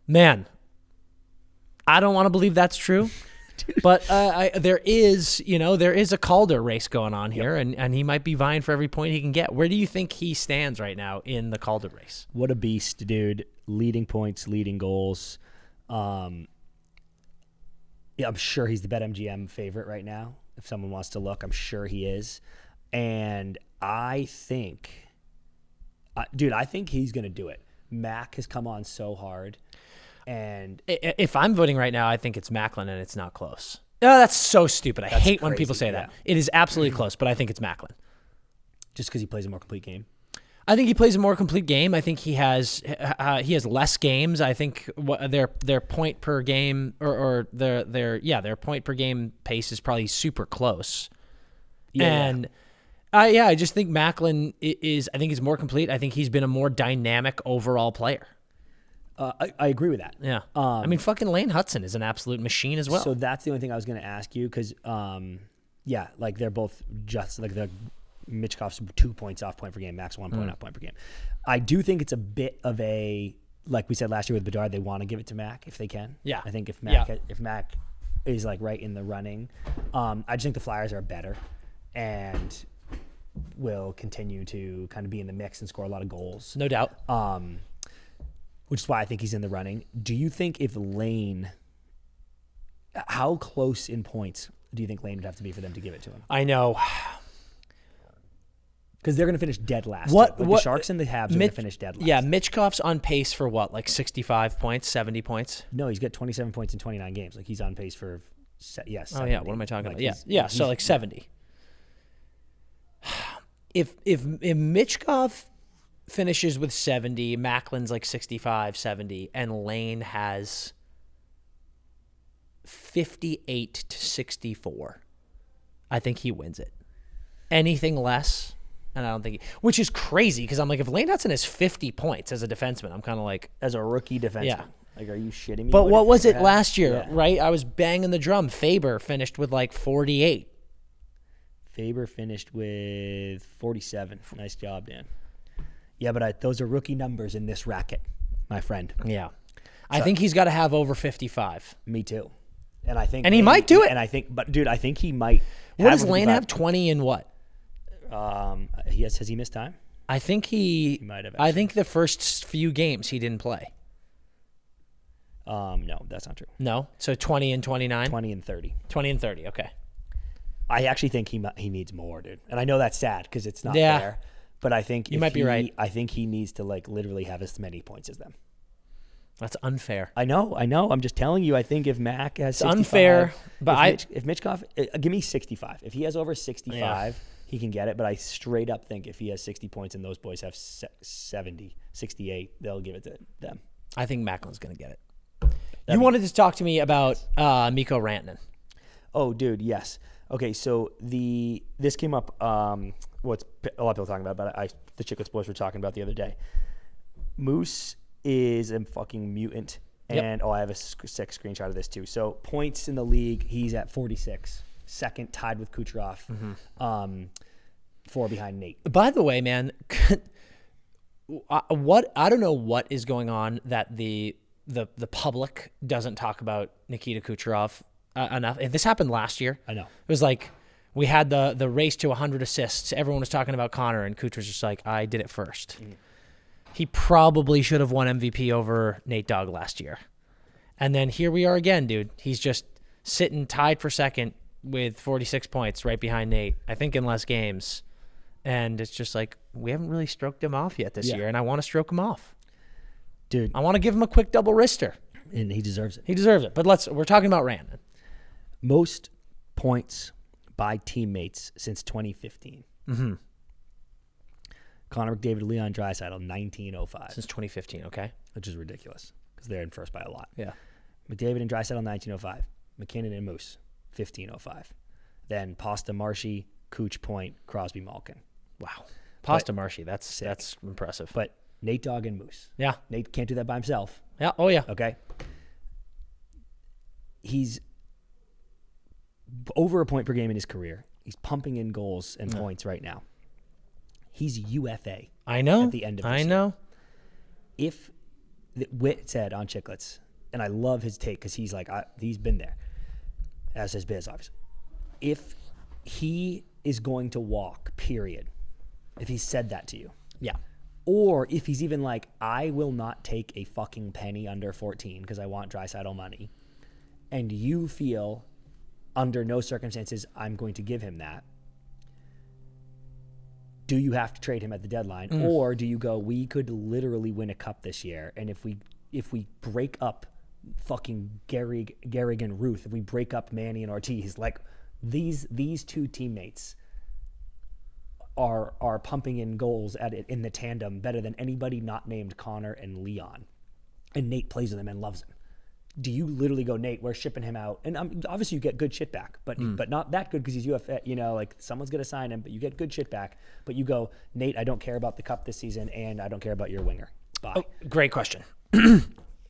man, I don't want to believe that's true. But there is a Calder race going on here, and he might be vying for every point he can get. Where do you think he stands right now in the Calder race? What a beast, dude. Leading points, leading goals. I'm sure he's the BetMGM favorite right now. If someone wants to look, I'm sure he is. And I think he's going to do it. Mac has come on so hard. And if I'm voting right now, I think it's Macklin, and it's not close. Oh, that's so stupid. I hate when people say that. It is absolutely close, but I think it's Macklin. Just because he plays a more complete game? I think he plays a more complete game. I think he has less games. I think their point per game or their point per game pace is probably super close. Yeah. And I just think Macklin is more complete. I think he's been a more dynamic overall player. I agree with that. Yeah. Fucking Lane Hudson is an absolute machine as well. So that's the only thing I was going to ask you because, they're both just like the Michkov's 2 points off point per game, Max 1 point off point per game. I do think it's a bit of a, like we said last year with Bedard, they want to give it to Mac if they can. Yeah. I think if Mac is like right in the running, I just think the Flyers are better and will continue to kind of be in the mix and score a lot of goals. No doubt. Which is why I think he's in the running. Do you think if Lane, how close in points do you think Lane would have to be for them to give it to him? I know. Because they're going to finish dead last. The Sharks and the Habs are going to finish dead last. Yeah, Michkov's on pace for what, like 65 points, 70 points? No, he's got 27 points in 29 games. Like he's on pace for, 70. Oh, yeah, what am I talking about? Yeah, so like 70. If Michkov finishes with 70, Macklin's like 65, 70, and Lane has 58 to 64, I think he wins it. Anything less, and I don't think which is crazy because I'm like, if Lane Hudson has 50 points as a defenseman, I'm kind of like, as a rookie defenseman. Yeah. Like, are you shitting me? But what was it last year, right? I was banging the drum. Faber finished with like 48. Faber finished with 47. Nice job, Dan. Yeah, but those are rookie numbers in this racket, my friend. Yeah. I think he's got to have over 55. Me too. And I think he might do it. And I think he might. What does Lane have? 20 in what? Has he missed time? I think he might have. I think the first few games he didn't play. No, that's not true. No? So 20 and 29? 20 and 30. 20 and 30, okay. I actually think he needs more, dude. And I know that's sad because it's not fair. But I think you might be right. I think he needs to like literally have as many points as them. That's unfair. I know. I'm just telling you. I think if Mac has 65, unfair, but if Michkov, give me 65. If he has over 65, he can get it. But I straight up think if he has 60 points and those boys have 70, 68, they'll give it to them. I think Macklin's going to get it. You wanted to talk to me about Mikko Rantanen. Oh, dude, yes. Okay, so this came up. What's a lot of people talking about, but the Chicklets boys were talking about the other day. Moose is a fucking mutant, and I have a sick screenshot of this too. So points in the league, he's at 46. second, tied with Kucherov, 4 behind Nate. By the way, man, I don't know what is going on that the public doesn't talk about Nikita Kucherov enough. And this happened last year. I know. It was like we had the race to 100 assists. Everyone was talking about Connor, and Kucher's just like, I did it first. He probably should have won MVP over Nate Dogg last year. And then here we are again, dude. He's just sitting tied for second with 46 points right behind Nate, I think in less games. And it's just like, we haven't really stroked him off yet this year, and I want to stroke him off. Dude. I want to give him a quick double wrister. And he deserves it. He deserves it. But we're talking about Rantanen. Most points by teammates since 2015. Mm-hmm. Connor McDavid, Leon Draisaitl, 1905. Since 2015, okay. Which is ridiculous because they're in first by a lot. Yeah. McDavid and Draisaitl, 1905. McKinnon and Moose, 1505. Then Pasta, Marshy, Cooch, Point, Crosby, Malkin. Wow. Pasta Marshy, that's impressive. But Nate Dogg and Moose. Yeah. Nate can't do that by himself. Yeah. Oh, yeah. Okay. He's over a point per game in his career. He's pumping in goals and points right now. He's UFA. I know. At the end of this I year. know. If Witt said on Chicklets, and I love his take because he's like, he's been there, as has Biz, obviously. If he is going to walk, period, if he said that to you. Yeah. Or if he's even like, I will not take a fucking penny under 14 because I want Draisaitl money, and you feel under no circumstances I'm going to give him that, do you have to trade him at the deadline? Or do you go, we could literally win a cup this year, and if we break up fucking Gehrig and Ruth, if we break up Manny and Ortiz, like these two teammates are pumping in goals at it in the tandem better than anybody not named Connor and Leon. And Nate plays with them and loves him. Do you literally go, Nate, we're shipping him out? And obviously you get good shit back, but not that good because he's UFA, like someone's going to sign him, but you get good shit back. But you go, Nate, I don't care about the cup this season, and I don't care about your winger. Bye. Oh, great question.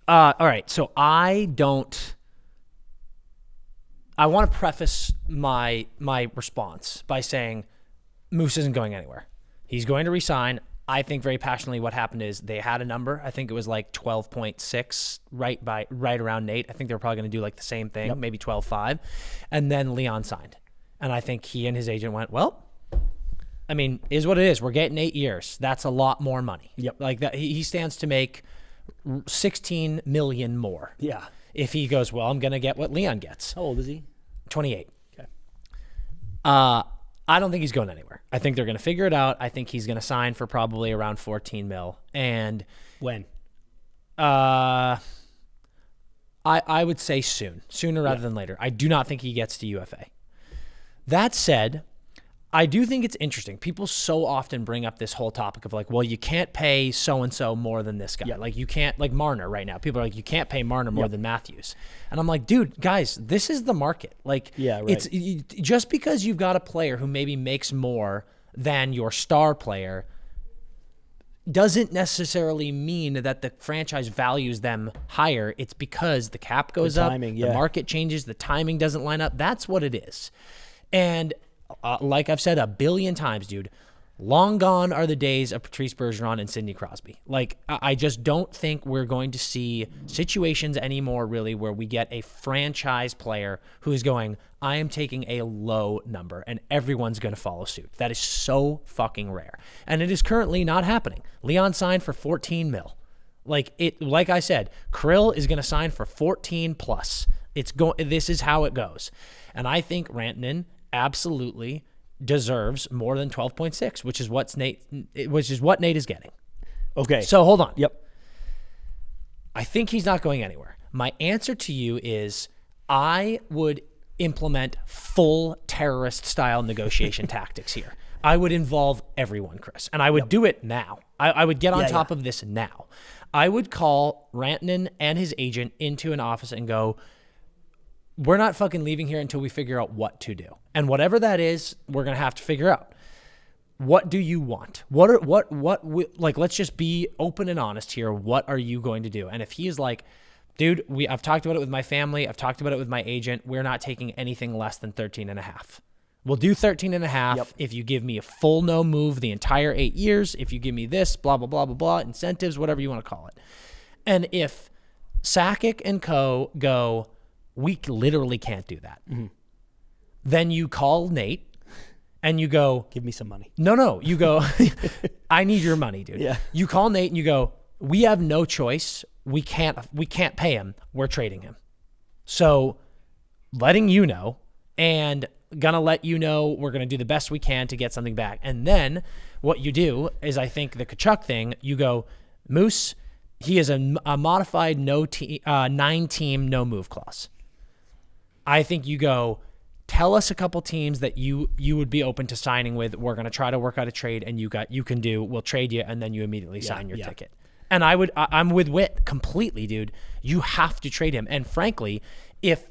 All right, so I want to preface my response by saying Moose isn't going anywhere. He's going to resign. I think very passionately what happened is they had a number. I think it was like 12.6 right around Nate. I think they were probably going to do like the same thing, maybe 12.5. And then Leon signed. And I think he and his agent went, well, I mean, is what it is. We're getting 8 years. That's a lot more money. Yep. Like that, he stands to make 16 million more. Yeah. If he goes, well, I'm going to get what Leon gets. How old is he? 28. Okay. I don't think he's going anywhere. I think they're going to figure it out. I think he's going to sign for probably around 14 mil. And when? I would say sooner rather than later. I do not think he gets to UFA. That said, I do think it's interesting. People so often bring up this whole topic of like, well, you can't pay so-and-so more than this guy. Yeah. Like you can't, like Marner right now. People are like, you can't pay Marner more than Matthews. And I'm like, dude, guys, this is the market. Like, it's just because you've got a player who maybe makes more than your star player doesn't necessarily mean that the franchise values them higher. It's because the cap goes up, the market changes, the timing doesn't line up. That's what it is. And like I've said a billion times, dude, long gone are the days of Patrice Bergeron and Sidney Crosby. Like, I just don't think we're going to see situations anymore, really, where we get a franchise player who's going, I am taking a low number, and everyone's going to follow suit. That is so fucking rare. And it is currently not happening. Leon signed for 14 mil. Like I said, Krill is going to sign for 14 plus. This is how it goes. And I think Rantanen absolutely deserves more than 12.6, which is what Nate is getting. Okay. So hold on. Yep. I think he's not going anywhere. My answer to you is I would implement full terrorist style negotiation tactics here. I would involve everyone, Chris, and I would do it now. I would get on top of this now. I would call Rantanen and his agent into an office and go, we're not fucking leaving here until we figure out what to do. And whatever that is, we're going to have to figure out. What do you want? Let's just be open and honest here. What are you going to do? And if he is like, dude, I've talked about it with my family. I've talked about it with my agent. We're not taking anything less than 13.5. We'll do 13.5 if you give me a full no move the entire 8 years. If you give me this, blah, blah, blah, blah, blah, incentives, whatever you want to call it. And if Sakic and co go, we literally can't do that. Mm-hmm. Then you call Nate and you go, give me some money. No, you go, I need your money, dude. Yeah. You call Nate and you go, we have no choice. We can't pay him. We're trading him. So letting you know and gonna let you know we're gonna do the best we can to get something back. And then what you do is, I think the Tkachuk thing, you go, Moose, he is a modified 9-team no move clause. I think you go, tell us a couple teams that you would be open to signing with. We're gonna try to work out a trade, and we'll trade you, and then you immediately sign your ticket. And I'm with Witt completely, dude. You have to trade him. And frankly, if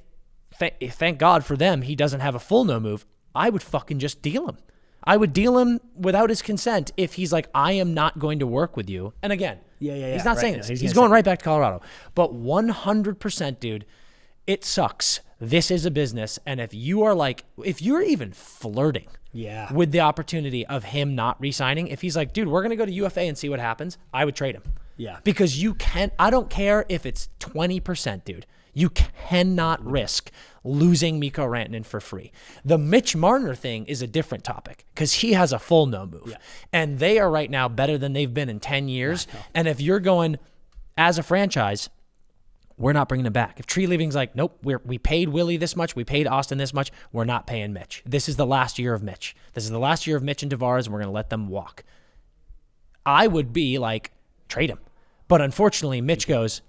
thank God for them, he doesn't have a full no move, I would fucking just deal him. I would deal him without his consent if he's like, I am not going to work with you. And again, he's not saying this. He's going right back to Colorado. But 100%, dude, it sucks. This is a business. And if you're even flirting with the opportunity of him not re-signing, if he's like, dude, we're going to go to UFA and see what happens, I would trade him. Yeah. Because I don't care if it's 20%, dude. You cannot risk losing Mikko Rantanen for free. The Mitch Marner thing is a different topic because he has a full no move. Yeah. And they are right now better than they've been in 10 years. Yeah, and if you're going, as a franchise, we're not bringing him back. If Tree Leaving's like, nope, we paid Willie this much, we paid Austin this much, we're not paying Mitch. This is the last year of Mitch. This is the last year of Mitch and Tavares, and we're going to let them walk. I would be like, trade him. But unfortunately, Mitch goes,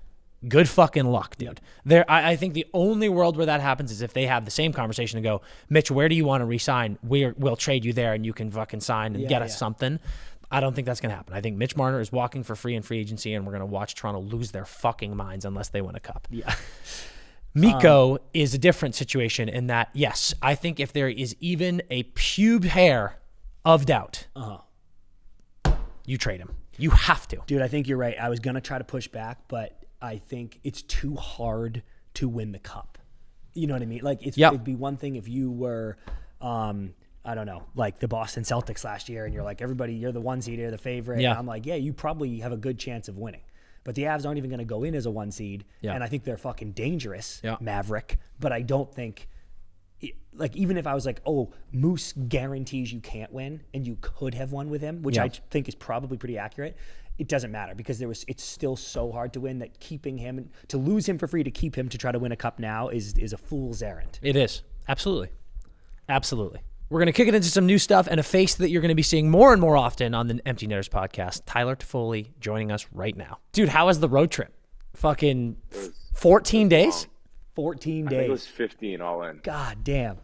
good fucking luck, dude. I think the only world where that happens is if they have the same conversation and go, Mitch, where do you want to re-sign? We'll trade you there and you can fucking sign and get us something. I don't think that's going to happen. I think Mitch Marner is walking for free in free agency, and we're going to watch Toronto lose their fucking minds unless they win a cup. Yeah. Mikko is a different situation in that, yes, I think if there is even a pube hair of doubt, you trade him. You have to. Dude, I think you're right. I was going to try to push back, but I think it's too hard to win the cup. You know what I mean? Like, it'd be one thing if you were, I don't know, like the Boston Celtics last year, and you're like, everybody, you're the one seed, you're the favorite. Yeah. And I'm like, yeah, you probably have a good chance of winning. But the Avs aren't even going to go in as a one seed. Yeah. And I think they're fucking dangerous, Maverick. But I don't think, like, even if I was like, oh, Moose guarantees you can't win, and you could have won with him, which I think is probably pretty accurate, it doesn't matter because it's still so hard to win that keeping him, to lose him for free to keep him to try to win a cup now is a fool's errand. It is. Absolutely. Absolutely. We're going to kick it into some new stuff and a face that you're going to be seeing more and more often on the Empty Netters podcast. Tyler Toffoli joining us right now. Dude, how was the road trip? Fucking 14 days? 14 days. I think it was 15 all in. God damn.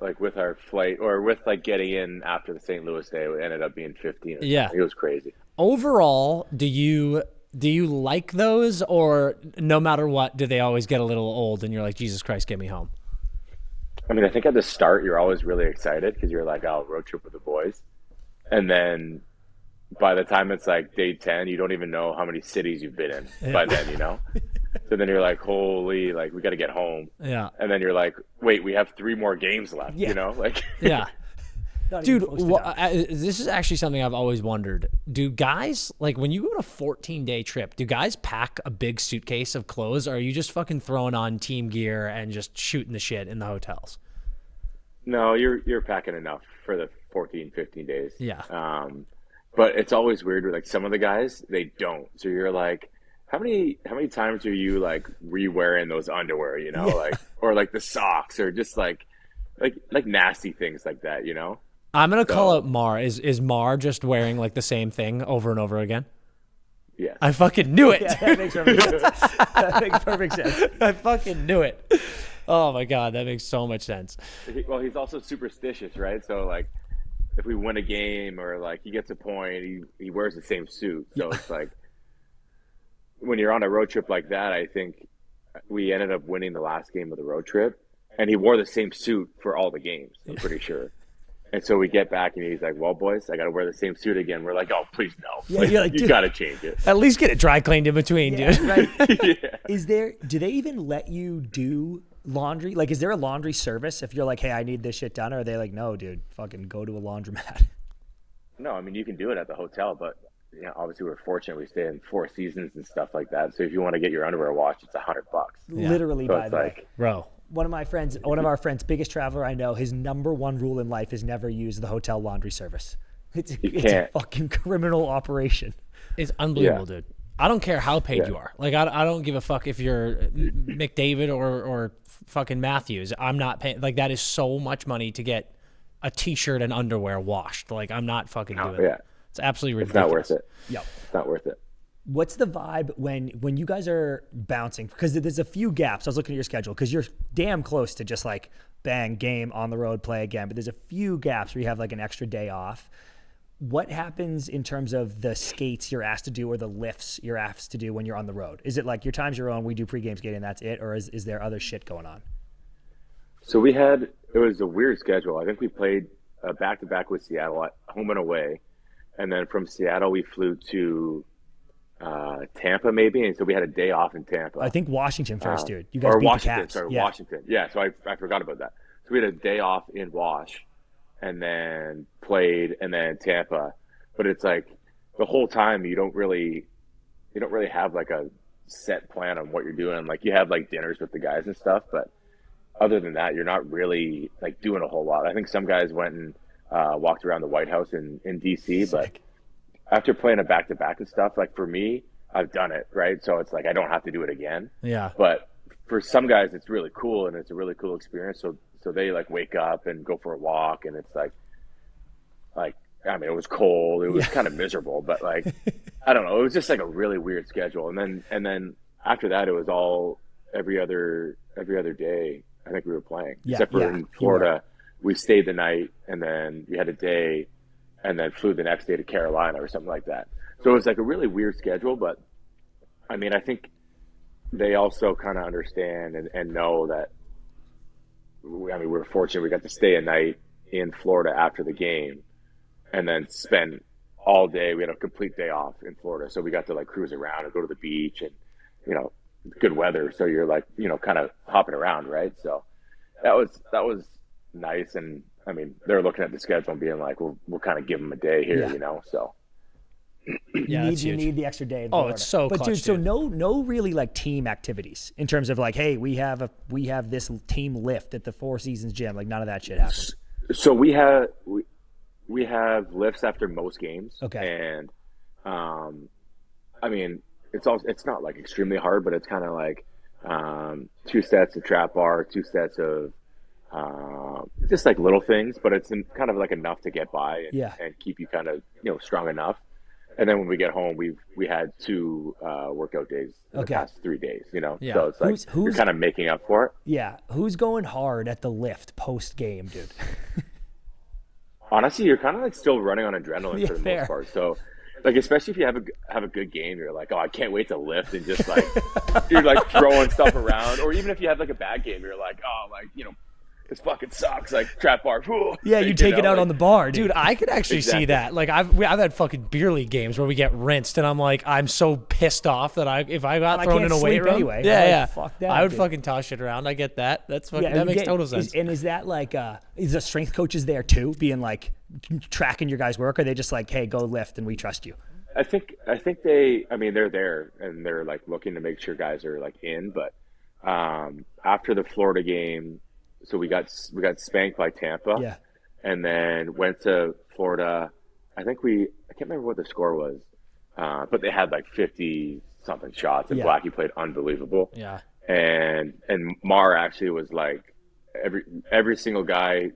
Like with our flight, or with like getting in after the St. Louis day, it ended up being 15. Yeah. It was crazy. Overall, do you like those, or no matter what, do they always get a little old and you're like, Jesus Christ, get me home? I mean, I think at the start, you're always really excited because you're like, oh, road trip with the boys. And then by the time it's like day 10, you don't even know how many cities you've been in by then, you know? So then you're like, holy, like, we got to get home. Yeah. And then you're like, wait, we have 3 more games left, you know? Like, yeah. Dude, this is actually something I've always wondered. Do guys, like, when you go on a 14-day trip, do guys pack a big suitcase of clothes, or are you just fucking throwing on team gear and just shooting the shit in the hotels? No, you're packing enough for the 14, 15 days. Yeah. But it's always weird with, like, some of the guys, they don't. So you're like, how many times are you, like, re-wearing those underwear, you know? Like, or, like, the socks, or just, like nasty things like that, you know? I'm going to call out Mar. Is Mar just wearing, like, the same thing over and over again? Yeah. I fucking knew it. Yeah, that makes perfect sense. That makes perfect sense. I fucking knew it. Oh, my God. That makes so much sense. Well, he's also superstitious, right? So, like, if we win a game or, like, he gets a point, he wears the same suit. So it's like, when you're on a road trip like that, I think we ended up winning the last game of the road trip, and he wore the same suit for all the games, I'm pretty sure. And so we get back, and he's like, "Well, boys, I got to wear the same suit again." We're like, "Oh, please no! Yeah, Please, you're like, you dude. got to change it." At least get it dry cleaned in between, dude. Right. Yeah. Do they even let you do laundry? Like, is there a laundry service if you're like, hey, I need this shit done? Or are they like, no, dude, fucking go to a laundromat? No, I mean you can do it at the hotel, but obviously we're fortunate we stay in Four Seasons and stuff like that. So if you want to get your underwear washed, it's $100. Literally, So by it's the way. like, Bro. One of our friends, biggest traveler I know, his number one rule in life is never use the hotel laundry service. It's a can't. fucking criminal operation. It's unbelievable, Yeah. dude. I don't care how paid Yeah. you are. Like, I don't give a fuck if you're McDavid or fucking Matthews. I'm not paying. Like, that is so much money to get a T-shirt and underwear washed. Like, I'm not fucking doing yeah. it. It's absolutely It's ridiculous. not worth it. Yep. It's not worth it. What's the vibe when you guys are bouncing? Because there's a few gaps. I was looking at your schedule because you're damn close to just like bang, game, on the road, play again. But there's a few gaps where you have like an extra day off. What happens in terms of the skates you're asked to do or the lifts you're asked to do when you're on the road? Is it like your time's your own, we do pregame skating, that's it? Or is there other shit going on? So it was a weird schedule. I think we played back-to-back with Seattle, at home and away. And then from Seattle, we flew to Tampa maybe. And so we had a day off in Tampa. I think Washington first, dude. You guys or beat Washington, the Caps. sorry, Yeah. Washington. Yeah, so I forgot about that. So we had a day off in Wash and then played and then Tampa. But it's like the whole time you don't really have like a set plan on what you're doing. Like you have like dinners with the guys and stuff, but other than that, you're not really like doing a whole lot. I think some guys went and walked around the White House in DC, but after playing a back-to-back and stuff, like for me, I've done it, right? So it's like I don't have to do it again. Yeah. But for some guys, it's really cool and it's a really cool experience. So they like wake up and go for a walk, and it's like I mean, it was cold, it was kind of miserable, but like I don't know, it was just like a really weird schedule. And then after that, it was all every other day. I think we were playing, except for in Florida, we stayed the night and then we had a day, and then flew the next day to Carolina or something like that. So it was like a really weird schedule, but I mean, I think they also kind of understand and know that. I mean, we were fortunate. We got to stay a night in Florida after the game, and then spend all day. We had a complete day off in Florida, so we got to like cruise around and go to the beach, and good weather. So you're like kind of hopping around, right? So that was nice. And I mean, they're looking at the schedule and being like, we'll kind of give them a day here, So Yeah, you need the extra day. In Oh, Florida. it's so But clutch, dude, so dude. no really like team activities in terms of like, hey, we have this team lift at the Four Seasons gym. Like none of that shit happens. So we have lifts after most games. Okay. And I mean, it's not like extremely hard, but it's kind of like 2 sets of trap bar, 2 sets of just like little things, but it's kind of like enough to get by and keep you kind of strong enough. And then when we get home, we had 2 workout days in the past 3 days, So it's like you're kind of making up for it. Yeah. Who's going hard at the lift post game, dude? Honestly, you're kind of like still running on adrenaline for the fair. most part. So, like, especially if you have a good game, you're like, oh, I can't wait to lift, and just like you're like throwing stuff around. Or even if you have like a bad game, you're like, oh, like this fucking sucks. Like trap bar. Yeah, you take it out like, on the bar, dude. Dude, I could actually see that. Like I've had fucking beer league games where we get rinsed, and I'm like, I'm so pissed off that if I got I thrown can't in a weight sleep room, anyway. yeah, I'm like, yeah, fuck that, I would dude. fucking toss shit around. I get that. That's fucking, Yeah, that makes total sense. Is that like, is the strength coaches there too, being like tracking your guys' work? Or are they just like, hey, go lift and we trust you? I think they're there and they're like looking to make sure guys are like in. But after the Florida game, so we got spanked by Tampa, and then went to Florida. I can't remember what the score was, but they had like 50 something shots, and Blackie played unbelievable. Yeah, and Mar actually was like every single guy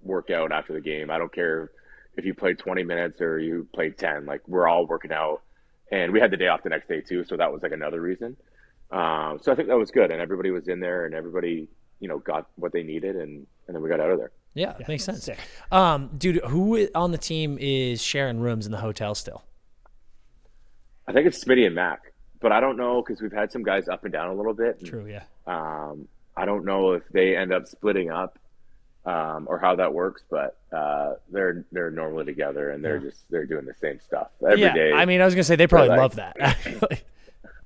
work out after the game. I don't care if you played 20 minutes or you played 10. Like we're all working out, and we had the day off the next day too, so that was like another reason. So I think that was good, and everybody was in there, and everybody got what they needed, and then we got out of there. yeah, makes sense. Sick. Dude, who on the team is sharing rooms in the hotel still? I think it's Smitty and Mac, but I don't know because we've had some guys up and down a little bit. And, True, yeah. I don't know if they end up splitting up or how that works, but they're normally together and they're doing the same stuff every day. I mean, I was gonna say they probably like, love that. Actually.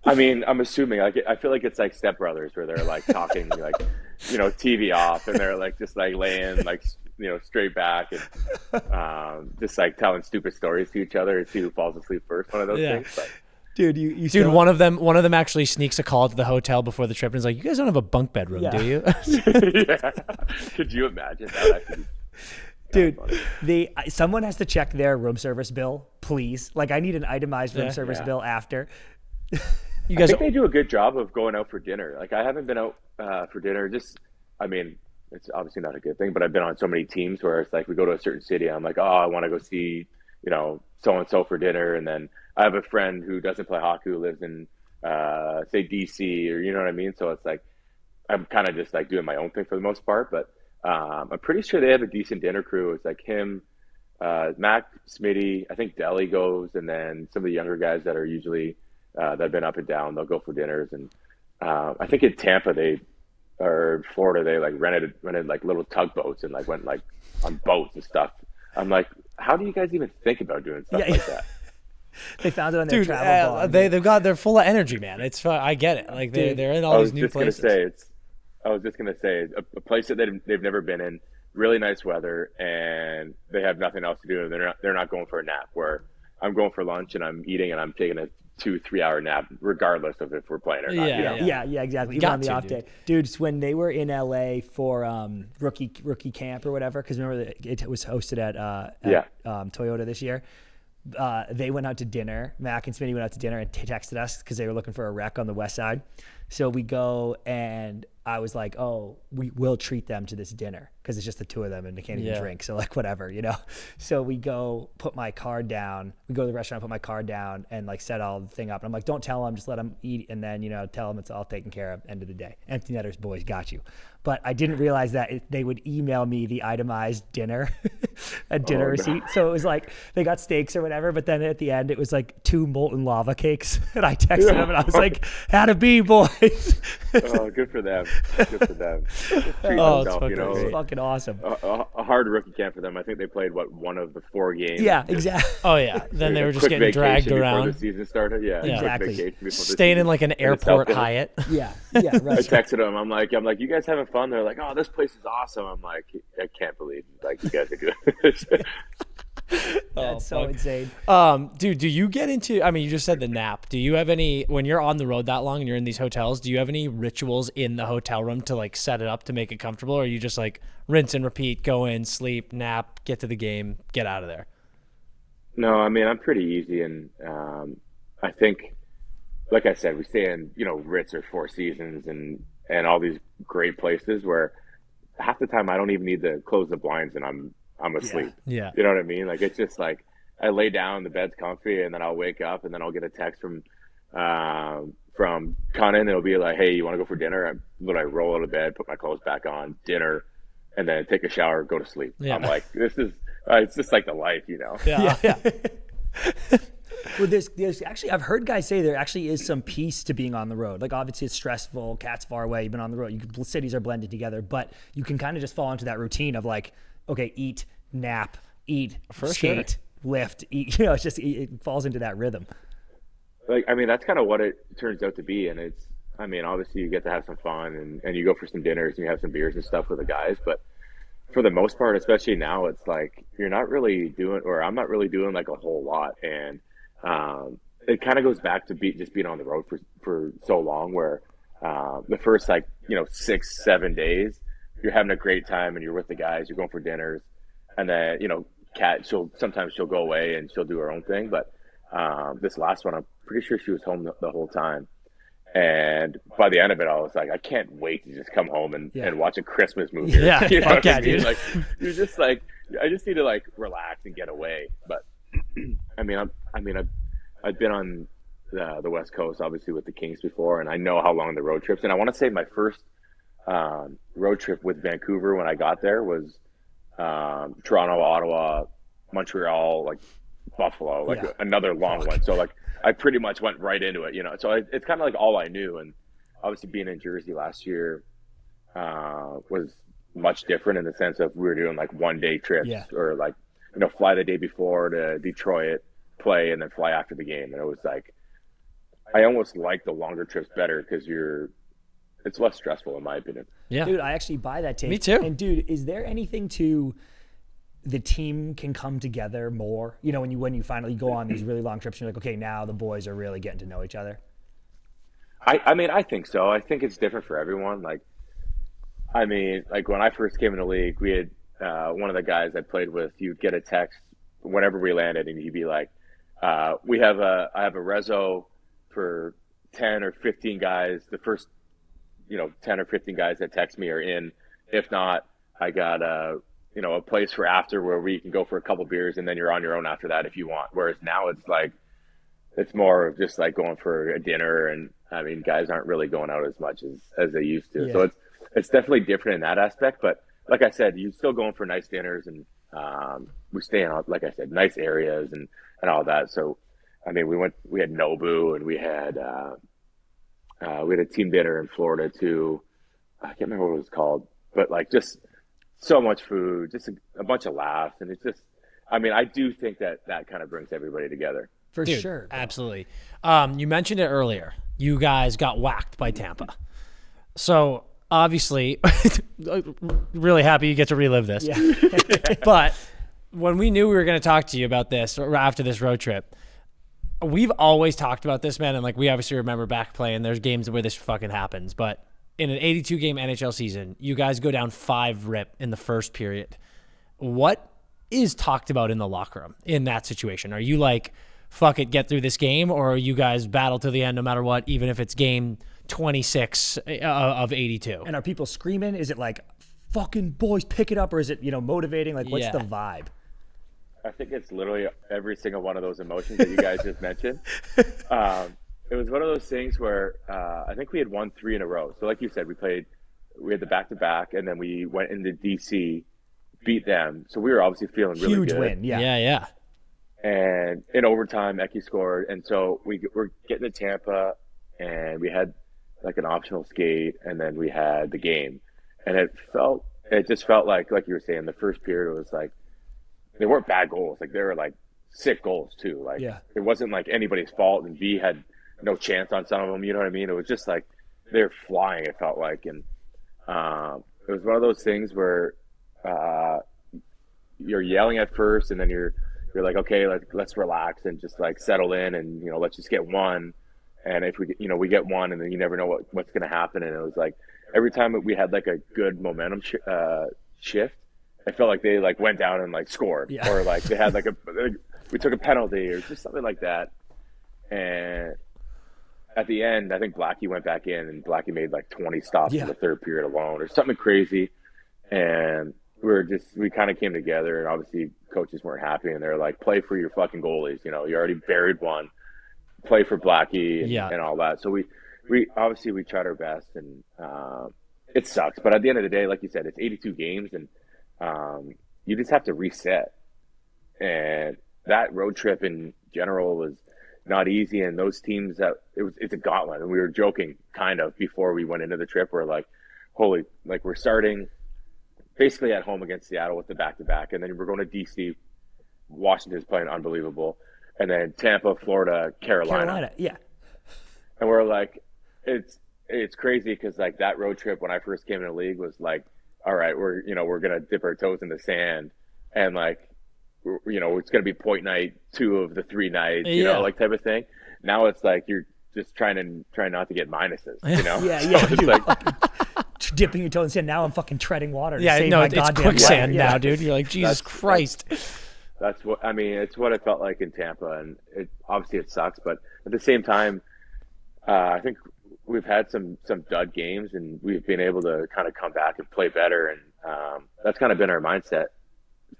I mean, I'm assuming like I feel like it's like Step Brothers where they're like talking like TV off and they're like just like laying like straight back and just like telling stupid stories to each other and see who falls asleep first. One of those things. But, Dude, one of them actually sneaks a call to the hotel before the trip and is like, "You guys don't have a bunk bedroom, do you?" Yeah. Could you imagine that? Dude, someone has to check their room service bill, please. Like, I need an itemized room service bill after. I think they do a good job of going out for dinner. Like, I haven't been out for dinner. I mean, it's obviously not a good thing, but I've been on so many teams where it's like we go to a certain city. And I'm like, oh, I want to go see, so-and-so for dinner. And then I have a friend who doesn't play hockey who lives in, say, DC or you know what I mean? So it's like I'm kind of just like doing my own thing for the most part. But I'm pretty sure they have a decent dinner crew. It's like him, Mac, Smitty, I think Deli goes, and then some of the younger guys that are usually that have been up and down, they'll go for dinners. And I think in Tampa or Florida, they like rented like little tugboats and like went like on boats and stuff. I'm like, how do you guys even think about doing stuff like that? They found it on their travel blog. They're full of energy, man. It's I get it. Like they're in all these new places. I was just gonna say a place that they've never been in, really nice weather, and they have nothing else to do. They're not going for a nap. Where I'm going for lunch and I'm eating and I'm taking a 2-3 hour nap, regardless of if we're playing or not. Yeah, exactly. Even on the off day, dudes. When they were in LA for rookie camp or whatever, because remember it was hosted at Toyota this year. They went out to dinner. Mac and Smitty went out to dinner and texted us because they were looking for a rec on the west side. So we go and I was like, oh, we will treat them to this dinner because it's just the two of them and they can't even drink. So like whatever, So we go put my card down. We go to the restaurant, put my card down and like set all the thing up. And I'm like, don't tell them, just let them eat. And then, tell them it's all taken care of. End of the day. Empty Netters boys got you. But I didn't realize that they would email me the itemized dinner, a dinner receipt. So it was like they got steaks or whatever. But then at the end, it was like 2 molten lava cakes. And I texted them and I was like, how to be, boys. Oh, good for them. Good for them. It's fucking awesome. A hard rookie camp for them. I think they played one of the 4 games. Yeah, exactly. Oh yeah. Then they were just getting dragged around before the season started. Yeah, exactly. Staying in like an airport Hyatt. Yeah, right. I texted them. I'm like, you guys having fun? They're like, oh, this place is awesome. I'm like, I can't believe like you guys are doing this. That's so insane. Dude, do you get into, I mean, you just said the nap. Do you have any, when you're on the road that long and you're in these hotels, do you have any rituals in the hotel room to like set it up to make it comfortable? Or are you just like rinse and repeat, go in, sleep, nap, get to the game, get out of there? No, I mean, I'm pretty easy. And I think, like I said, we stay in, Ritz or Four Seasons and all these great places where half the time I don't even need to close the blinds and I'm asleep. Yeah. You know what I mean? Like, it's just like I lay down, the bed's comfy, and then I'll wake up and then I'll get a text from Conan. It'll be like, hey, you want to go for dinner? I literally roll out of bed, put my clothes back on, dinner, and then take a shower, go to sleep. Yeah. I'm like, this is, it's just like the life, Yeah. Well, there's actually, I've heard guys say there actually is some peace to being on the road. Like, obviously it's stressful, Cat's far away, you've been on the road, cities are blended together, but you can kind of just fall into that routine of like, okay, eat, nap, skate, lift, eat. It's just, it falls into that rhythm. Like, I mean, that's kind of what it turns out to be. And it's, I mean, obviously you get to have some fun and you go for some dinners and you have some beers and stuff with the guys. But for the most part, especially now, it's like, you're not really doing, or I'm not really doing like a whole lot. And it kind of goes back to just being on the road for so long where the first 6-7 days, you're having a great time and you're with the guys, you're going for dinners. And then, Kat, sometimes she'll go away and she'll do her own thing. But this last one, I'm pretty sure she was home the whole time. And by the end of it, I was like, I can't wait to just come home and watch a Christmas movie. Yeah, fuck yeah, dude. Like, you're just like, I just need to like relax and get away. But I mean, I've been on the West Coast, obviously with the Kings before, and I know how long the road trips. And I want to say my first road trip with Vancouver when I got there was Toronto, Ottawa, Montreal, like Buffalo, like another long one. So like I pretty much went right into it, So it's kind of like all I knew. And obviously being in Jersey last year was much different in the sense of we were doing like 1-day trips Yeah. or like, fly the day before to Detroit, play, and then fly after the game. And it was like, I almost like the longer trips better because it's less stressful in my opinion. Yeah. Dude, I actually buy that take. Me too. And dude, is there anything to the team can come together more? When you finally go on these really long trips, and you're like, okay, now the boys are really getting to know each other. I mean, I think so. I think it's different for everyone. Like when I first came in the league, we had one of the guys I played with. You'd get a text whenever we landed, and he'd be like, I have a reso for 10 or 15 guys. The first 10 or 15 guys that text me are in. If not, I got a place for after where we can go for a couple beers, and then you're on your own after that if you want. Whereas now it's like, it's more of just like going for a dinner, and I mean, guys aren't really going out as much as they used to. Yeah. So it's definitely different in that aspect. But like I said, you're still going for nice dinners, and we stay in, like I said, nice areas and all that. So, I mean, we had Nobu, and we had a team dinner in Florida too. I can't remember what it was called, but like just so much food, just a bunch of laughs. And it's just, I mean, I do think that kind of brings everybody together. For Dude, sure. Bro. Absolutely. You mentioned it earlier. You guys got whacked by Tampa. So obviously, really happy you get to relive this. Yeah. But when we knew we were going to talk to you about this or after this road trip, we've always talked about this, man. And like, we obviously remember back playing. There's games where this fucking happens. But in an 82-game NHL season, you guys go down 5-rip in the first period. What is talked about in the locker room in that situation? Are you like, fuck it, get through this game, or you guys battle to the end no matter what, even if it's game 26 of 82? And are people screaming? Is it like, fucking boys, pick it up? Or is it, motivating? Like, what's Yeah. the vibe? I think it's literally every single one of those emotions that you guys just mentioned. It was one of those things where I think we had won 3 in a row. So like you said, we had the back-to-back, and then we went into DC, beat them. So we were obviously feeling really good. Huge win, yeah. Yeah. And in overtime, Eki scored. And so we're getting to Tampa, and we had like an optional skate, and then we had the game. And it just felt like you were saying, the first period, it was like, they weren't bad goals. Like, they were like sick goals too. Like, Yeah. It wasn't like anybody's fault, and V had no chance on some of them. You know what I mean? It was just like, they're flying, it felt like. And it was one of those things where you're yelling at first, and then you're like, okay, let's relax and just like settle in, and let's just get one. And if we get one, and then you never know what's going to happen. And it was like every time we had like a good momentum shift, I felt like they like went down and like scored, Yeah. or like they had we took a penalty or just something like that. And at the end, I think Blackie went back in, and Blackie made like 20 stops Yeah. in the third period alone, or something crazy. And we kind of came together, and obviously coaches weren't happy, and they're like, play for your fucking goalies. You already buried one, play for Blackie and all that. So we obviously we tried our best, and it sucks. But at the end of the day, like you said, it's 82 games, and you just have to reset. And that road trip in general was not easy. And those teams it's a gauntlet. And we were joking kind of before we went into the trip. We're like, holy, like we're starting basically at home against Seattle with the back-to-back. And then we're going to DC. Washington's playing unbelievable. And then Tampa, Florida, Carolina. Yeah. And we're like, it's crazy because like that road trip when I first came in the league was like, all right, we're going to dip our toes in the sand, and like, it's going to be point night 2 of the 3 nights, like type of thing. Now it's like, you're just trying not to get minuses, Yeah. So it's like, Dipping your toe in sand. Now I'm fucking treading water. To Yeah, save no, my it's goddamn quicksand life. now, Yeah. dude. You're like, Jesus Christ. That's what I mean. It's what it felt like in Tampa, and obviously it sucks, but at the same time, I think we've had some dud games, and we've been able to kind of come back and play better, and that's kind of been our mindset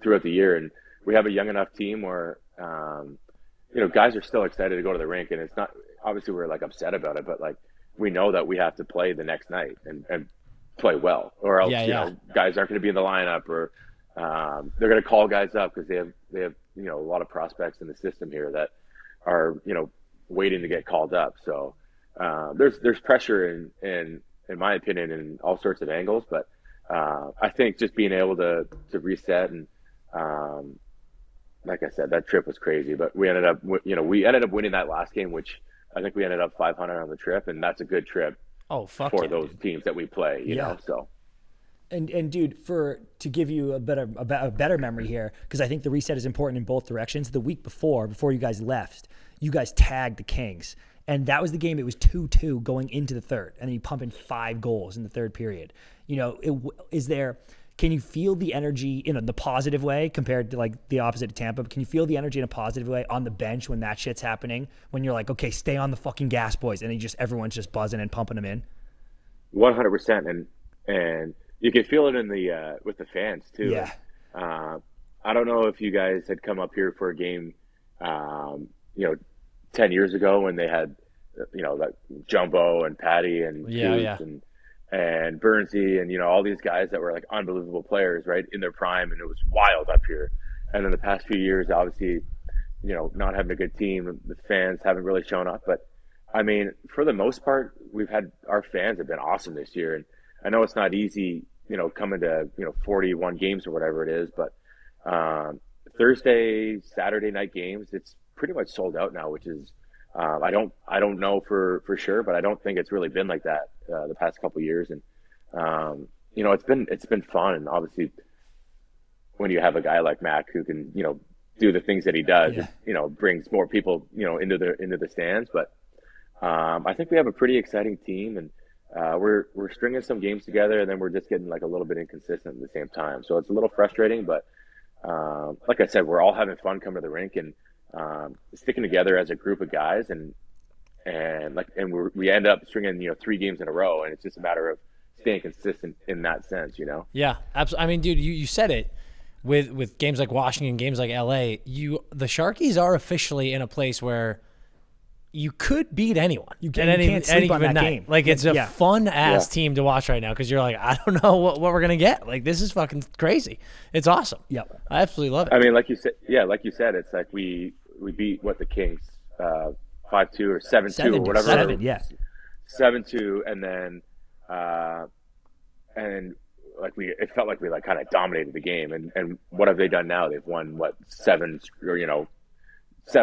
throughout the year. And we have a young enough team where guys are still excited to go to the rink, and it's not obviously we're like upset about it, but like we know that we have to play the next night and play well, or else guys aren't going to be in the lineup, or they're going to call guys up because they have a lot of prospects in the system here that are waiting to get called up. So there's pressure in my opinion in all sorts of angles, but I think just being able to reset and like I said, that trip was crazy. But we ended up winning that last game, which I think we ended up 500 on the trip, and that's a good trip. Oh, fuck for yeah, those dude. teams that we play, you know. So. And dude, to give you a better memory here, because I think the reset is important in both directions. The week before you guys left, you guys tagged the Kings, and that was the game. It was 2-2 going into the third, and then you pump in 5 goals in the third period. You know, can you feel the energy in the positive way compared to like the opposite of Tampa? But can you feel the energy in a positive way on the bench when that shit's happening? When you're like, okay, stay on the fucking gas, boys, and everyone's just buzzing and pumping them in. 100%, and you can feel it in the with the fans too. Yeah. I don't know if you guys had come up here for a game, 10 years ago when they had, like Jumbo and Patty and Coots and Burnsy and all these guys that were like unbelievable players, right, in their prime, and it was wild up here. And then the past few years, obviously, not having a good team, the fans haven't really shown up. But I mean, for the most part, our fans have been awesome this year, and I know it's not easy, coming to 41 games or whatever it is, but Thursday, Saturday night games, it's pretty much sold out now, which is I don't know for sure, but I don't think it's really been like that the past couple of years, and it's been fun, and obviously when you have a guy like Mac who can do the things that he does, it brings more people into the stands, but I think we have a pretty exciting team, and we're stringing some games together, and then we're just getting like a little bit inconsistent at the same time. So it's a little frustrating, but like I said, we're all having fun coming to the rink and sticking together as a group of guys, and we end up stringing 3 games in a row, and it's just a matter of staying consistent in that sense, Yeah, absolutely. I mean, dude, you said it with games like Washington, games like LA. The Sharkies are officially in a place where you could beat anyone. You can't sleep on that game. Like, it's a fun-ass team to watch right now because you're like, I don't know what we're going to get. Like, this is fucking crazy. It's awesome. Yep. I absolutely love it. I mean, like you said, it's like we beat the Kings 5-2 or 7-2 or whatever. 7-2, and then it felt like we kind of dominated the game. And what have they done now? They've won 7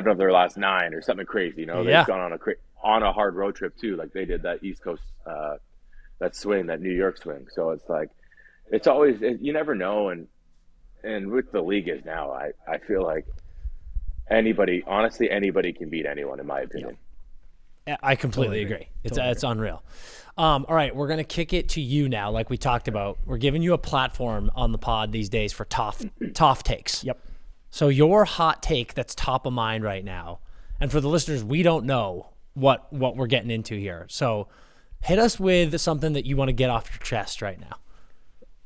of their last 9 or something crazy. They've gone on a hard road trip too. Like they did that East Coast that swing, that New York swing. So it's like it's always, you never know. And with the league is now, I feel like anybody can beat anyone, in my opinion. I completely agree. It's unreal. All right, we're going to kick it to you now. Like we talked about, we're giving you a platform on the pod these days for Toff takes. Yep. So your hot take that's top of mind right now, and for the listeners, we don't know what we're getting into here. So hit us with something that you want to get off your chest right now.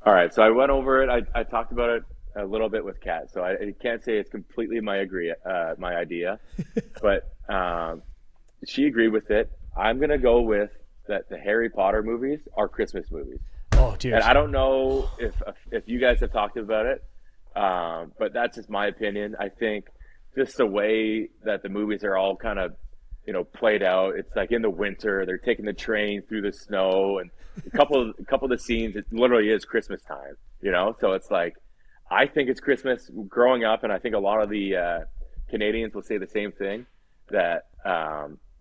All right, so I went over it. I talked about it a little bit with Kat, so I can't say it's completely my idea, but she agreed with it. I'm gonna go with that the Harry Potter movies are Christmas movies. Oh, dude! And I don't know if you guys have talked about it, but that's just my opinion. I think just the way that the movies are all kind of played out. It's like in the winter, they're taking the train through the snow, and a couple of the scenes, it literally is Christmas time. So it's like, I think it's Christmas growing up, and I think a lot of the Canadians will say the same thing, that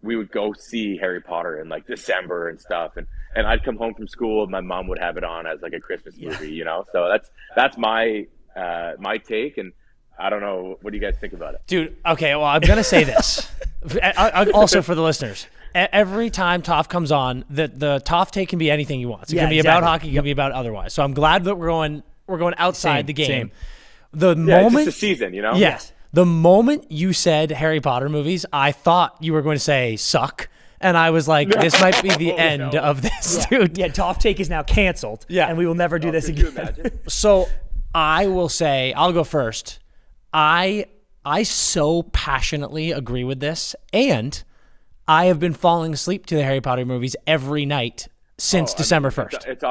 we would go see Harry Potter in like December and stuff, and I'd come home from school and my mom would have it on as like a Christmas movie, So that's my take, and I don't know, what do you guys think about it? Dude, okay, well, I'm gonna say this also for the listeners. Every time Toff comes on, the Toff take can be anything he wants. It can be about hockey, it can be about otherwise. So I'm glad that we're going outside the game. Same. The moment, it's just a season, Yes. The moment you said Harry Potter movies, I thought you were going to say suck. And I was like, this might be the end of this, dude. Yeah, Toff take is now canceled. Yeah. And we will never do this Could again. you imagine? So I will say, I'll go first. I so passionately agree with this, and I have been falling asleep to the Harry Potter movies every night since December 1st. It's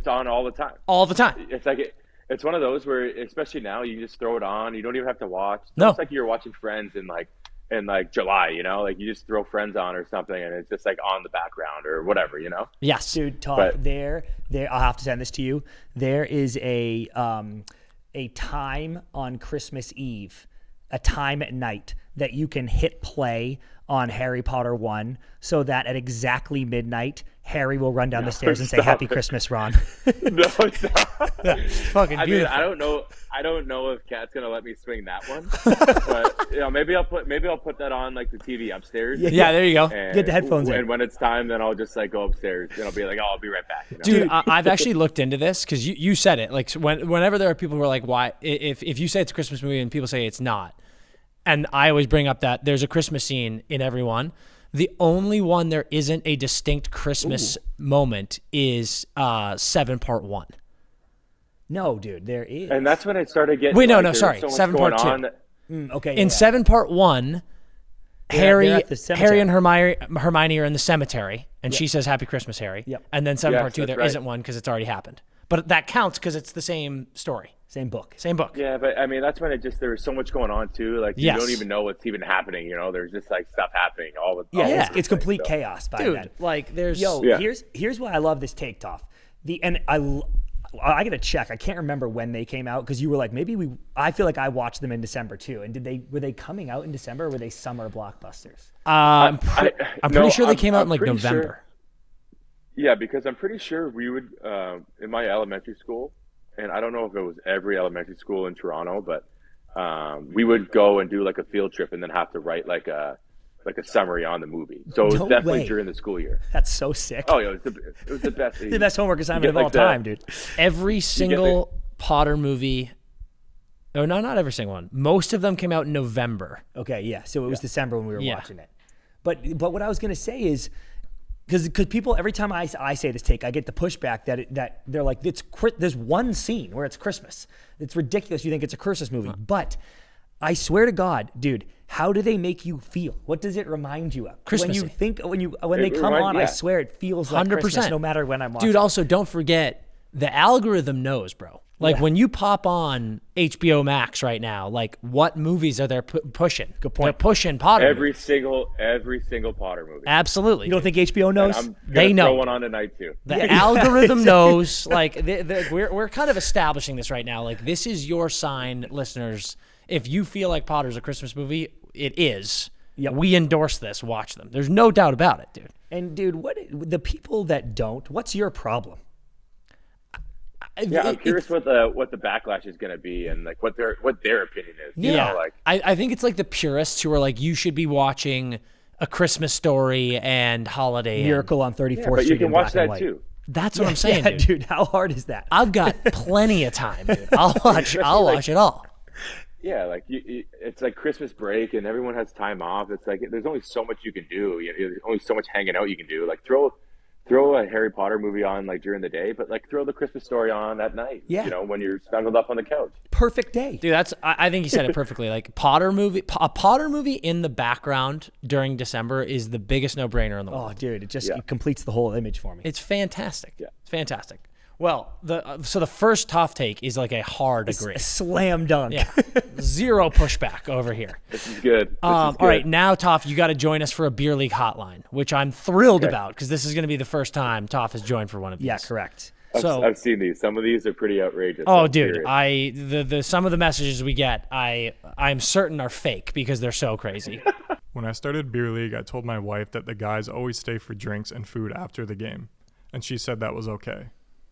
on all the time. All the time. It's like it's one of those where, especially now, you just throw it on. You don't even have to watch. No. It's like you're watching Friends in like in like July, you know, like you just throw Friends on or something and it's just like on the background or whatever, you know? Yes. Dude, Toff, But- there, I'll have to send this to you. There is a time on Christmas Eve, a time at night that you can hit play on Harry Potter 1 so that at exactly midnight, Harry will run down the stairs and say, stop "Happy it. Christmas, Ron." No, it's not. Fucking I mean, beautiful. I don't know if Kat's gonna let me swing that one, but you know, maybe I'll put that on like the TV upstairs. Yeah, there you go. And, Get the headphones in. And when it's time, then I'll just like go upstairs and I'll be like, oh, I'll be right back. You know? Dude, I've actually looked into this because you said it. Like whenever there are people who are like, why? If you say it's a Christmas movie and people say it's not, and I always bring up that there's a Christmas scene in every one. The only one there isn't a distinct Christmas moment is 7 Part 1. No, dude, there is. And that's when I started getting. Wait, no, like, no, there's sorry, so much 7 going Part 2. on that- Okay. In yeah. 7 Part 1, they're Harry at the cemetery. Harry and Hermione are in the cemetery, and she says "Happy Christmas, Harry." Yep. And then 7 Yes, Part 2, that's there right. not one because it's already happened. But that counts because it's the same story, Same book. same book. Yeah, but I mean, that's when there was so much going on too. Like you Yes. don't even know what's even happening. You know, there's just like stuff happening all the Yeah, all Yeah. It's complete so. chaos by Dude, then. like there's Yo, Yeah. here's why I love this take, Toff. I gotta check. I can't remember when they came out because you were like, I feel like I watched them in December too. And were they coming out in December or were they summer blockbusters? I'm pretty no, sure they came out in I'm like pretty November. sure- Yeah, because I'm pretty sure we would in my elementary school, and I don't know if it was every elementary school in Toronto, but we would go and do like a field trip and then have to write like a summary on the movie. So it was No definitely way. during the school year. That's so sick. Oh yeah, it was the best. The best homework assignment get of all like the- time, dude. Every single Potter movie. Oh no, not every single one. Most of them came out in November. Okay, yeah. So it was December when we were Yeah. watching it. But what I was gonna say is, because people every time I say this take, I get the pushback that they're like, there's one scene where it's Christmas. It's ridiculous. You think it's a Christmas movie, but I swear to God, dude, how do they make you feel? What does it remind you of? Christmassy. When they come on, I yeah. swear it feels like 100%. Christmas no matter when I'm watching. Dude, also don't forget the algorithm knows, bro. Like Yeah. when you pop on HBO Max right now, like what movies are they pushing? Good point. They're pushing Potter. every single Potter movie. Absolutely. You don't think HBO knows? I'm gonna They know. throw one on tonight too. The Yeah, algorithm exactly. knows. Like we're kind of establishing this right now. Like this is your sign, listeners. If you feel like Potter's a Christmas movie, it is. Yep. We endorse this. Watch them. There's no doubt about it, dude. And dude, the people that don't, what's your problem? Yeah, I'm It- curious what the backlash is going to be and like what their opinion is. You Yeah, know, like I think it's like the purists who are like, you should be watching A Christmas Story and Holiday Inn. Miracle on 34th but Street you can in watch black and that white. too. That's what I'm saying, Yeah, dude. How hard is that? I've got plenty of time, dude. I'll watch it all. Yeah, like it's like Christmas break and everyone has time off. It's like there's only so much you can do. There's only so much hanging out you can do. Like throw a Harry Potter movie on like during the day, but like throw the Christmas Story on at night. Yeah. You know, when you're snuggled up on the couch. Perfect day. Dude, I think you said it perfectly. Like a Potter movie in the background during December is the biggest no-brainer in the world. Oh, dude, it Yeah. completes the whole image for me. It's fantastic. Yeah. It's fantastic. Well, so the first Toff take is like a hard agree. A slam dunk. Yeah. Zero pushback over here. This is good. All right, now Toff, you got to join us for a beer league hotline, which I'm thrilled about because this is going to be the first time Toff has joined for one of these. Yeah, correct. So, I've seen these. Some of these are pretty outrageous. oh, I'm dude, curious. the some of the messages we get, I'm certain are fake because they're so crazy. When I started beer league, I told my wife that the guys always stay for drinks and food after the game, and she said that was okay.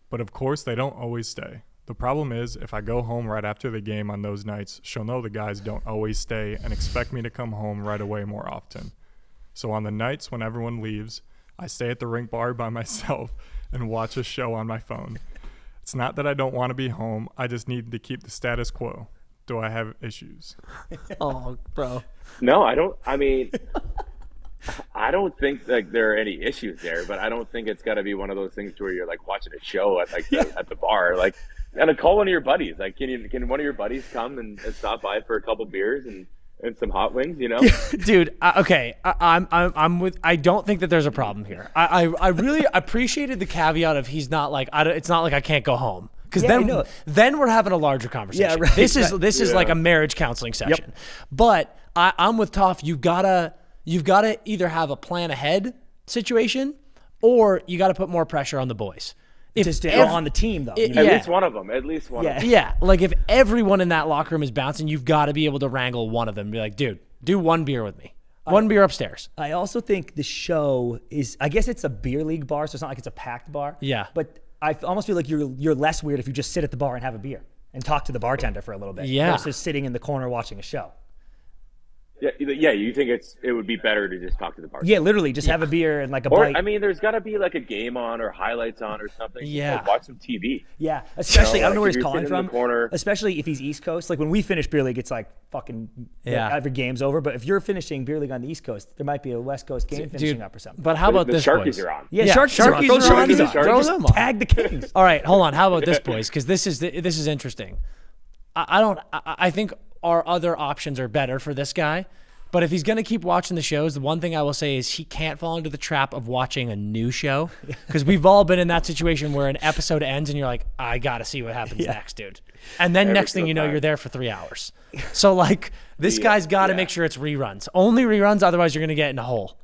But of course, they don't always stay. The problem is, if I go home right after the game on those nights, she'll know the guys don't always stay and expect me to come home right away more often. So on the nights when everyone leaves, I stay at the rink bar by myself and watch a show on my phone. It's not that I don't want to be home, I just need to keep the status quo. Do I have issues? Oh, bro. No, I don't. I mean, I don't think like there are any issues there, but I don't think it's got to be one of those things where you're like watching a show at like at the bar, like, and call one of your buddies. Like, can one of your buddies come and stop by for a couple beers and some hot wings? You know, Dude, okay, I'm with. I don't think that there's a problem here. I really appreciated the caveat of he's not like it's not like I can't go home. because Yeah, I know. then we're having a larger conversation. Yeah, right, This is right. this is like a marriage counseling session. But I'm with Toff. You've gotta either have a plan ahead situation, or you got to put more pressure on the boys. Just on the team, though. At least one of them. At least one of them. Yeah, like if everyone in that locker room is bouncing, you've got to be able to wrangle one of them and be like, dude, do one beer with me. One beer upstairs. I also think the show is, I guess it's a beer league bar, so it's not like it's a packed bar. Yeah. But I almost feel like you're less weird if you just sit at the bar and have a beer and talk to the bartender for a little bit. Yeah. Versus sitting in the corner watching a show. Yeah, you think it would be better to just talk to the bartender? Yeah, literally, just have a beer and like a Or bite. I mean, there's got to be like a game on or highlights on or something. Yeah. Like, watch some TV. Yeah, especially, I don't know where like, he's if you're calling sitting in from. the corner- Especially if he's East Coast. Like when we finish beer league, it's like fucking every game's over. But if you're finishing beer league on the East Coast, there might be a West Coast game finishing up or something. But how about the this, Sharkies boys? are on. Yeah, Yeah, Sharkies are on. Sharkies Throw are on. Sharkies on. Throw them on. Tag the Kings. All right, hold on. How about this, boys? Because this is interesting. I think our other options are better for this guy. But if he's going to keep watching the shows, the one thing I will say is he can't fall into the trap of watching a new show. Because we've all been in that situation where an episode ends and you're like, I got to see what happens next, dude. And then next thing you know, you're there for 3 hours. So, like, this guy's got to make sure it's reruns. Only reruns, otherwise you're going to get in a hole.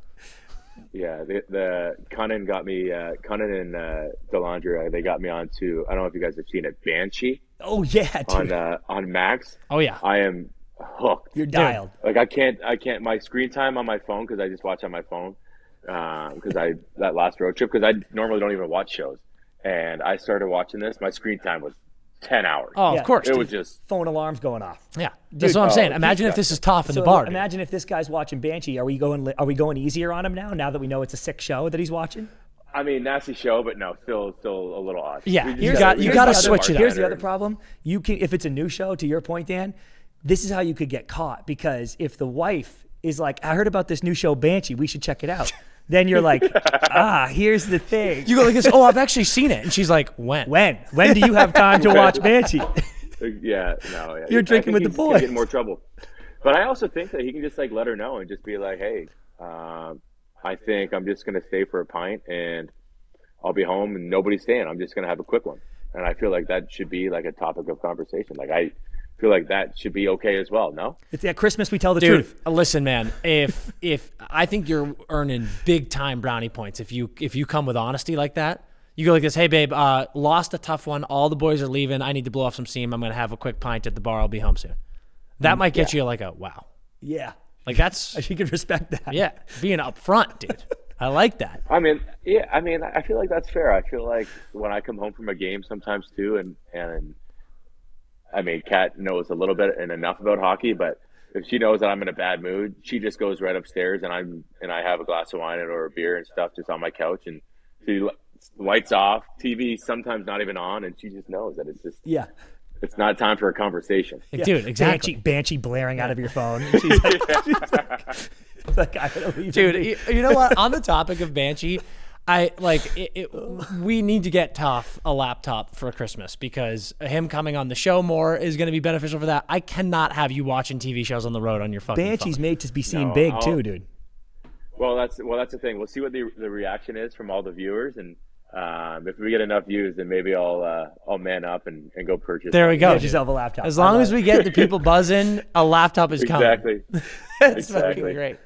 Yeah, the Cunnin got me. Cunnin and Delandra, they got me on to. I don't know if you guys have seen it, Banshee. Oh, yeah, dude. On Max. Oh, yeah. I am hooked. You're dialed. Like I can't. My screen time on my phone, because I just watch on my phone. Because that last road trip, because I normally don't even watch shows, and I started watching this. My screen time was 10 hours. Oh, Yeah. of course. It dude. was just. Phone alarms going off. Yeah. That's what I'm saying. Imagine if this is Toff in the bar. Dude. Imagine if this guy's watching Banshee. Are we going easier on him now that we know it's a sick show that he's watching? I mean, nasty show, but no, still a little odd. Yeah, We just you gotta- got to we just switch it up. Here's the other problem. You can, if it's a new show, to your point, Dan, this is how you could get caught, because if the wife is like, I heard about this new show Banshee, we should check it out. Then you're like, here's the thing. You go like this, oh, I've actually seen it. And she's like, when? When do you have time to watch Banshee? Yeah, no. Yeah. You're drinking with the he's boys. gonna get in more trouble. But I also think that he can just like let her know and just be like, hey, I think I'm just gonna stay for a pint and I'll be home and nobody's staying. I'm just gonna have a quick one. And I feel like that should be like a topic of conversation. Like I feel like that should be okay as well. No? It's at Christmas we tell the Dude, truth. listen, man. If I think you're earning big time brownie points if you come with honesty like that. You go like this, hey babe, lost a tough one. All the boys are leaving. I need to blow off some steam. I'm gonna have a quick pint at the bar. I'll be home soon. That might get you like a wow. Yeah. Like that's You can respect that. yeah, being upfront, dude. I like that. I mean, yeah. I mean, I feel like that's fair. I feel like when I come home from a game sometimes too, and I mean, Kat knows a little bit and enough about hockey, but if she knows that I'm in a bad mood, she just goes right upstairs and I have a glass of wine or a beer and stuff just on my couch, and she lights off, TV sometimes not even on, and she just knows that it's not time for a conversation. Dude, exactly. Banshee blaring out of your phone. She's like, I gotta leave. Dude, you know what? On the topic of Banshee, we need to get Toff a laptop for Christmas, because him coming on the show more is going to be beneficial for that. I cannot have you watching TV shows on the road on your fucking Banshee's phone. made to be seen No, big too, dude. Well, that's the thing. We'll see what the reaction is from all the viewers, and if we get enough views, then maybe I'll man up and go purchase. There we go. Get yourself a laptop. As long as we get the people buzzing, a laptop is coming. Exactly. That's fucking great.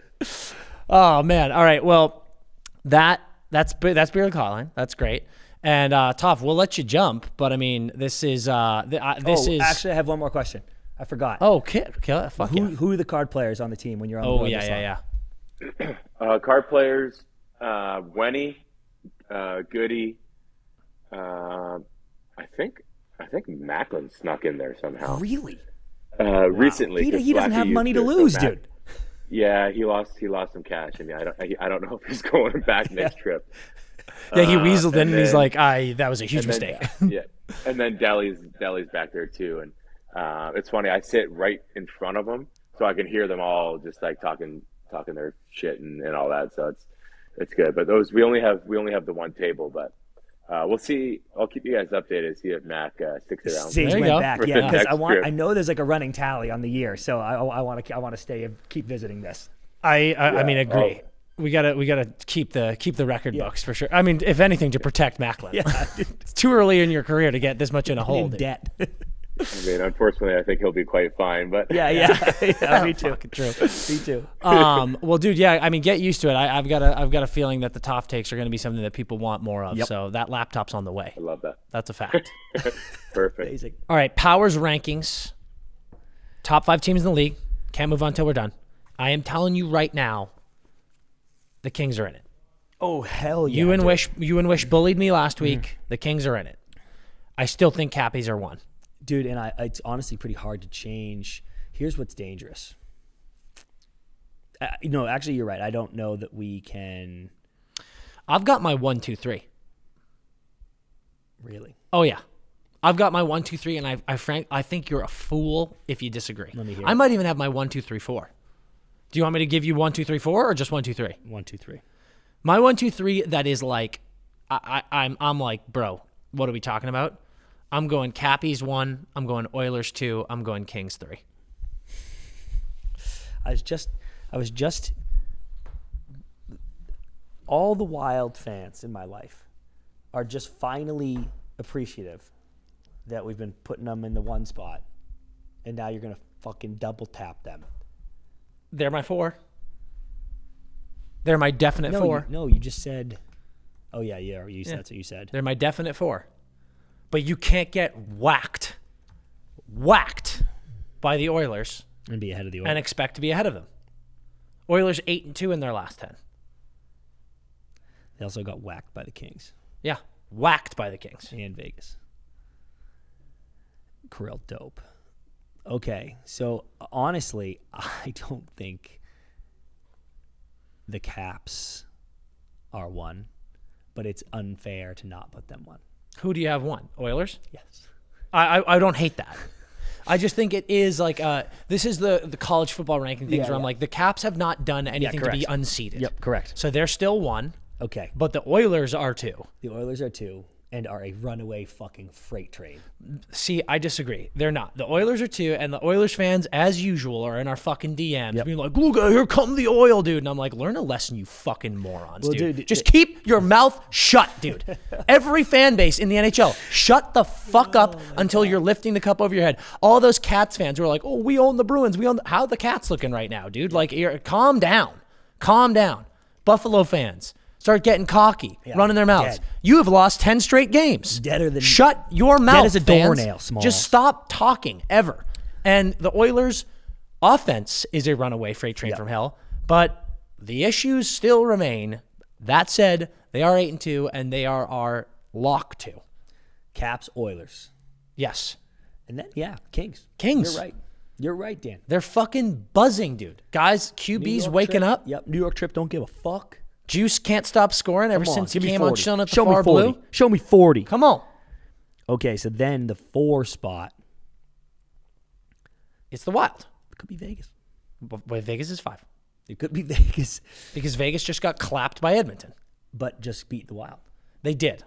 Oh man! All right. Well, that's Beer League Hotline. That's great. And Toff, we'll let you jump, but I mean, this is. Actually, I have one more question. I forgot. Oh, kid, fuck yeah. Who are the card players on the team when you're on the Oh road? yeah. Card players, Wenny, Goody. I think Macklin snuck in there somehow. Really? Recently, He doesn't Blackie have money used to lose, so dude. Yeah, he lost some cash. I mean, I don't know if he's going back next trip. Yeah, he weaseled in, and he's then- like, that was a huge mistake. Yeah, and then Deli's back there too, and it's funny. I sit right in front of them, so I can hear them all just like talking their shit and all that. So it's good. But we only have the one table, but we'll see. I'll keep you guys updated. See if Mac sticks around. Sage There you went go. back, For yeah, the because next trip. I know there's like a running tally on the year, so I want to stay and keep visiting this. I mean, agree. We gotta keep the record books for sure. I mean, if anything, to protect Macklin. It's too early in your career to get this much in a hole. In debt. I mean, unfortunately, I think he'll be quite fine. But Yeah, me too. True. Me too. Well, dude, yeah. I mean, get used to it. I've got a feeling that the TOFF takes are going to be something that people want more of. Yep. So that laptop's on the way. I love that. That's a fact. Perfect. Basic. All right, Powers rankings. Top 5 teams in the league. Can't move on until we're done. I am telling you right now, the Kings are in it. Oh, hell yeah. You and Wish bullied me last week. The Kings are in it. I still think Cappies are one. Dude, and it's honestly pretty hard to change. Here's what's dangerous. Actually, you're right. I don't know that we can. I've got my 1, 2, 3. Really? Oh yeah, I've got my 1, 2, 3, and I think you're a fool if you disagree. Let me hear I it. might even have my 1, 2, 3, 4. Do you want me to give you 1, 2, 3, 4, or just 1, 2, 3? 1, 2, 3. My 1, 2, 3. That is like, I'm like, bro, what are we talking about? I'm going Cappies 1. I'm going Oilers 2. I'm going Kings 3. I was just all the Wild fans in my life are just finally appreciative that we've been putting them in the one spot, and now you're gonna fucking double tap them. They're my 4. They're my definite 4. You just said. Oh yeah. That's what you said. They're my definite 4. But you can't get whacked by the Oilers And be ahead of the Oilers. and expect to be ahead of them. Oilers 8-2 in their last 10. They also got whacked by the Kings Yeah, whacked by the Kings. and Vegas. Krill dope. Okay, so honestly, I don't think the Caps are 1, but it's unfair to not put them 1. Who do you have 1? Oilers? Yes. I don't hate that. I just think it is like this is the college football ranking things where I'm like the Caps have not done anything to be correct. unseeded. Yep, correct. So they're still 1, Okay. but the Oilers are 2. The Oilers are 2 and are a runaway fucking freight train. See, I disagree. They're not. The Oilers are 2, and the Oilers fans, as usual, are in our fucking DMs being like, look, here come the oil, dude. And I'm like, learn a lesson, you fucking morons, Well, dude. Just keep your mouth shut, dude. Every fan base in the NHL, shut the fuck up until you're lifting the cup over your head. All those Cats fans who are like, oh, we own the Bruins. How are the Cats looking right now, dude? Like, calm down. Calm down. Buffalo fans. Start getting cocky, running their mouths. Dead. You have lost 10 straight games. Deader than Shut your mouth, as a fans. doornail, Smalls. Just stop talking, ever. And the Oilers' offense is a runaway freight train from hell, but the issues still remain. That said, they are 8-2, and they are our lock 2. Caps, Oilers. Yes. And then, Kings. Kings. You're right. You're right, Dan. They're fucking buzzing, dude. Guys, New QB's York waking trip. up. Yep, New York trip don't give a fuck. Juice can't stop scoring ever Come on, since he give me came on 40. chilling at the Show me far 40. blue. Show me 40. Come on. Okay, so then the 4 spot. It's the Wild. It could be Vegas. But Vegas is 5. It could be Vegas, Because Vegas just got clapped by Edmonton. but just beat the Wild. They did.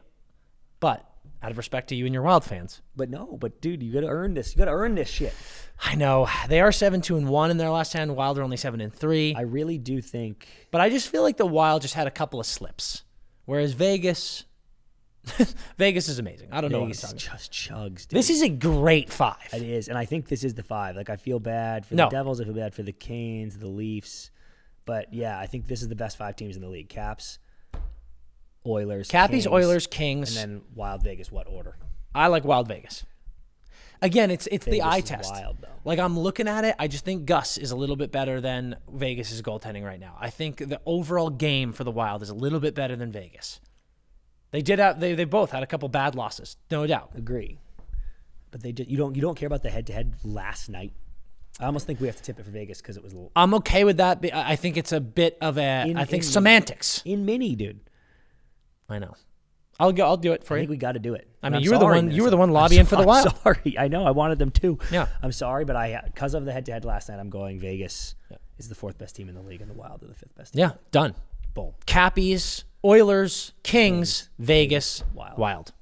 But out of respect to you and your Wild fans, But dude, you got to earn this. You got to earn this shit. I know they are 7-2-1 in their last 10. Wild are only 7-3. I really do think. But I just feel like the Wild just had a couple of slips, whereas Vegas, Vegas is amazing. I don't know what I'm Vegas talking about. just chugs, dude. This is a great 5. It is, and I think this is the 5. Like, I feel bad for No. the Devils. I feel bad for the Canes, the Leafs. But, yeah, I think this is the best 5 teams in the league. Caps, Oilers, Cappies, Kings, Oilers, Kings. and then Wild, Vegas. What order? I like Wild Vegas. Again, it's the Vegas eye is test. wild, though. Like, I'm looking at it, I just think Gus is a little bit better than Vegas' goaltending right now. I think the overall game for the Wild is a little bit better than Vegas. They both had a couple bad losses, no doubt. Agree. But they just you don't care about the head-to-head last night. I almost think we have to tip it for Vegas because it was I'm okay with that. But I think it's a bit of semantics. in mini, dude. I know. I'll do it for I you. think we got to do it. I And mean, I'm you were the sorry, one. You were Minnesota. the one lobbying for the Wild. I'm sorry. I know. I wanted them too. Yeah. I'm sorry, but because of the head-to-head last night, I'm going Vegas is the 4th best team in the league, and the Wild are the 5th best team. Yeah, done. Boom. Cappies, Oilers, Kings, Vegas, Wild. Wild.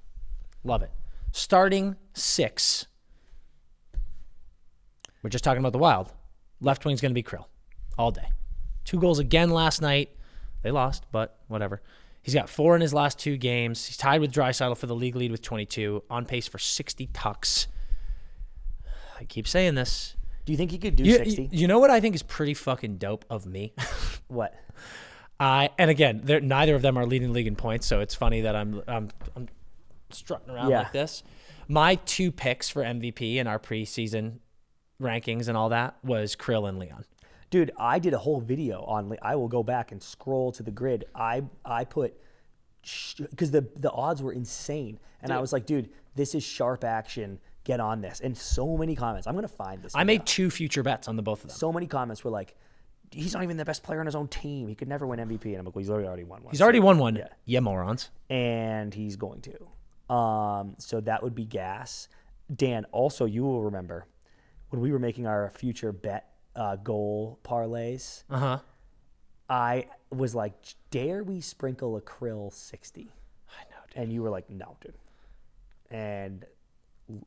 Love it. Starting 6. We're just talking about the Wild. Left wing's going to be Krill all day. 2 goals again last night. They lost, but whatever. He's got 4 in his last 2 games. He's tied with Draisaitl for the league lead with 22, on pace for 60 tucks. I keep saying this. Do you think he could do 60? You know what I think is pretty fucking dope of me? What? And again, neither of them are leading the league in points, so it's funny that I'm strutting around like this. My 2 picks for MVP in our preseason rankings and all that was Krill and Leon. Dude, I did a whole video on. I will go back and scroll to the grid. I put because the odds were insane, and I was like, dude, this is sharp action. Get on this. And so many comments. I'm gonna find this. I made 2 future bets on the both of them. So many comments were like, he's not even the best player on his own team. He could never win MVP. And I'm like, well, he's already won one. He's already won one. Yeah, morons. And he's going to. So that would be gas. Dan, also you will remember when we were making our future bet goal parlays. I was like, dare we sprinkle a Krill 60? I know, dude. And you were like, no, dude. And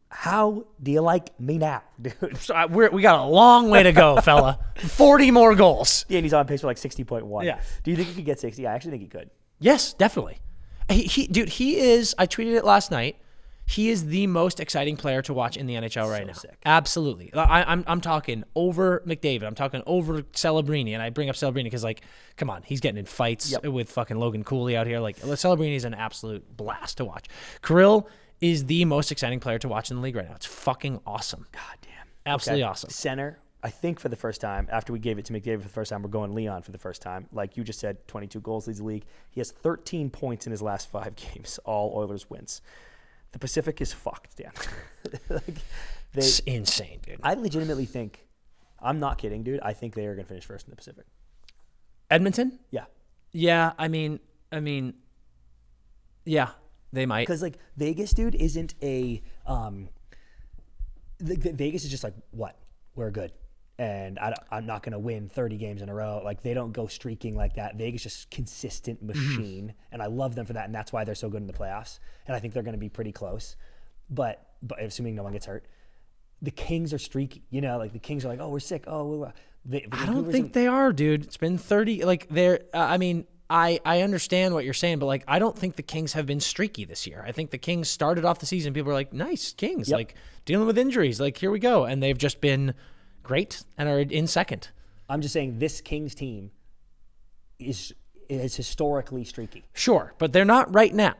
how do you like me now, dude? So we got a long way to go, fella. 40 more goals. Yeah, and he's on pace for like 60.1. Yeah. Do you think he could get 60? I actually think he could. Yes, definitely. He is, I tweeted it last night, he is the most exciting player to watch in the NHL right now. Sick. Absolutely. I'm talking over McDavid. I'm talking over Celebrini, and I bring up Celebrini because, like, come on, he's getting in fights with fucking Logan Cooley out here. Like, Celebrini is an absolute blast to watch. Kirill is the most exciting player to watch in the league right now. It's fucking awesome. God damn. Absolutely awesome. Center, I think for the first time, after we gave it to McDavid for the first time, we're going Leon for the first time. Like you just said, 22 goals leads the league. He has 13 points in his last 5 games. All Oilers wins. The Pacific is fucked, Dan. It's insane, dude. I legitimately think, I'm not kidding, dude. I think they are going to finish first in the Pacific. Edmonton? Yeah. Yeah, I mean, yeah, they might. Because, like, Vegas, dude, isn't a Vegas is just like, what? We're good. And I'm not going to win 30 games in a row. Like, they don't go streaking like that. Vegas is just consistent machine, and I love them for that, and that's why they're so good in the playoffs. And I think they're going to be pretty close. But assuming no one gets hurt. The Kings are streaky. You know, like, the Kings are like, oh, we're sick. Oh, I don't think they are, dude. It's been 30. Like, they're I mean, I understand what you're saying, but, like, I don't think the Kings have been streaky this year. I think the Kings started off the season, people are like, nice, Kings. Yep. Like, dealing with injuries. Like, here we go. And they've just been great and are in second. I'm just saying this Kings team is historically streaky. Sure, but they're not right now.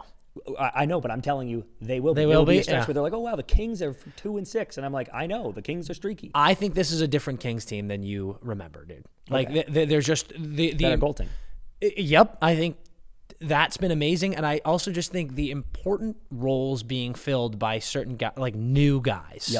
I know, but I'm telling you, they will be. They will be, a stretch yeah. where they're like, oh, wow, the Kings are 2-6. And I'm like, I know, the Kings are streaky. I think this is a different Kings team than you remember, dude. Like, they're just the Better goaltending. Yep, I think that's been amazing, and I also just think the important roles being filled by certain guys, like new guys,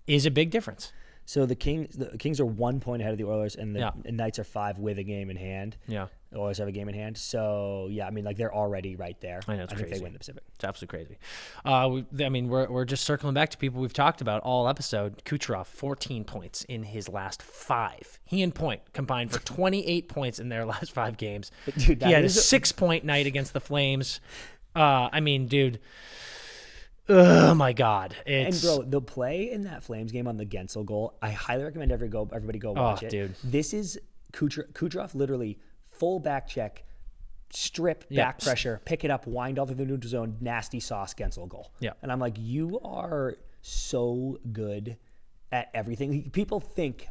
is a big difference. So the Kings are 1 point ahead of the Oilers, and the Knights are 5 with a game in hand. Yeah. The Oilers have a game in hand. So, yeah, I mean, like, they're already right there. I know, it's think crazy. they win the Pacific. It's absolutely crazy. We're just circling back to people we've talked about all episode. Kucherov, 14 points in his last 5. He and Point combined for 28 points in their last 5 games. Dude, he had a 6-point night against the Flames. I mean, dude. Oh my God! And bro, the play in that Flames game on the Gensel goal, I highly recommend everybody go watch it. Dude. This is Kucherov literally full back check, strip, back pressure, pick it up, wind all through the neutral zone, nasty sauce Gensel goal. Yeah. And I'm like, you are so good at everything.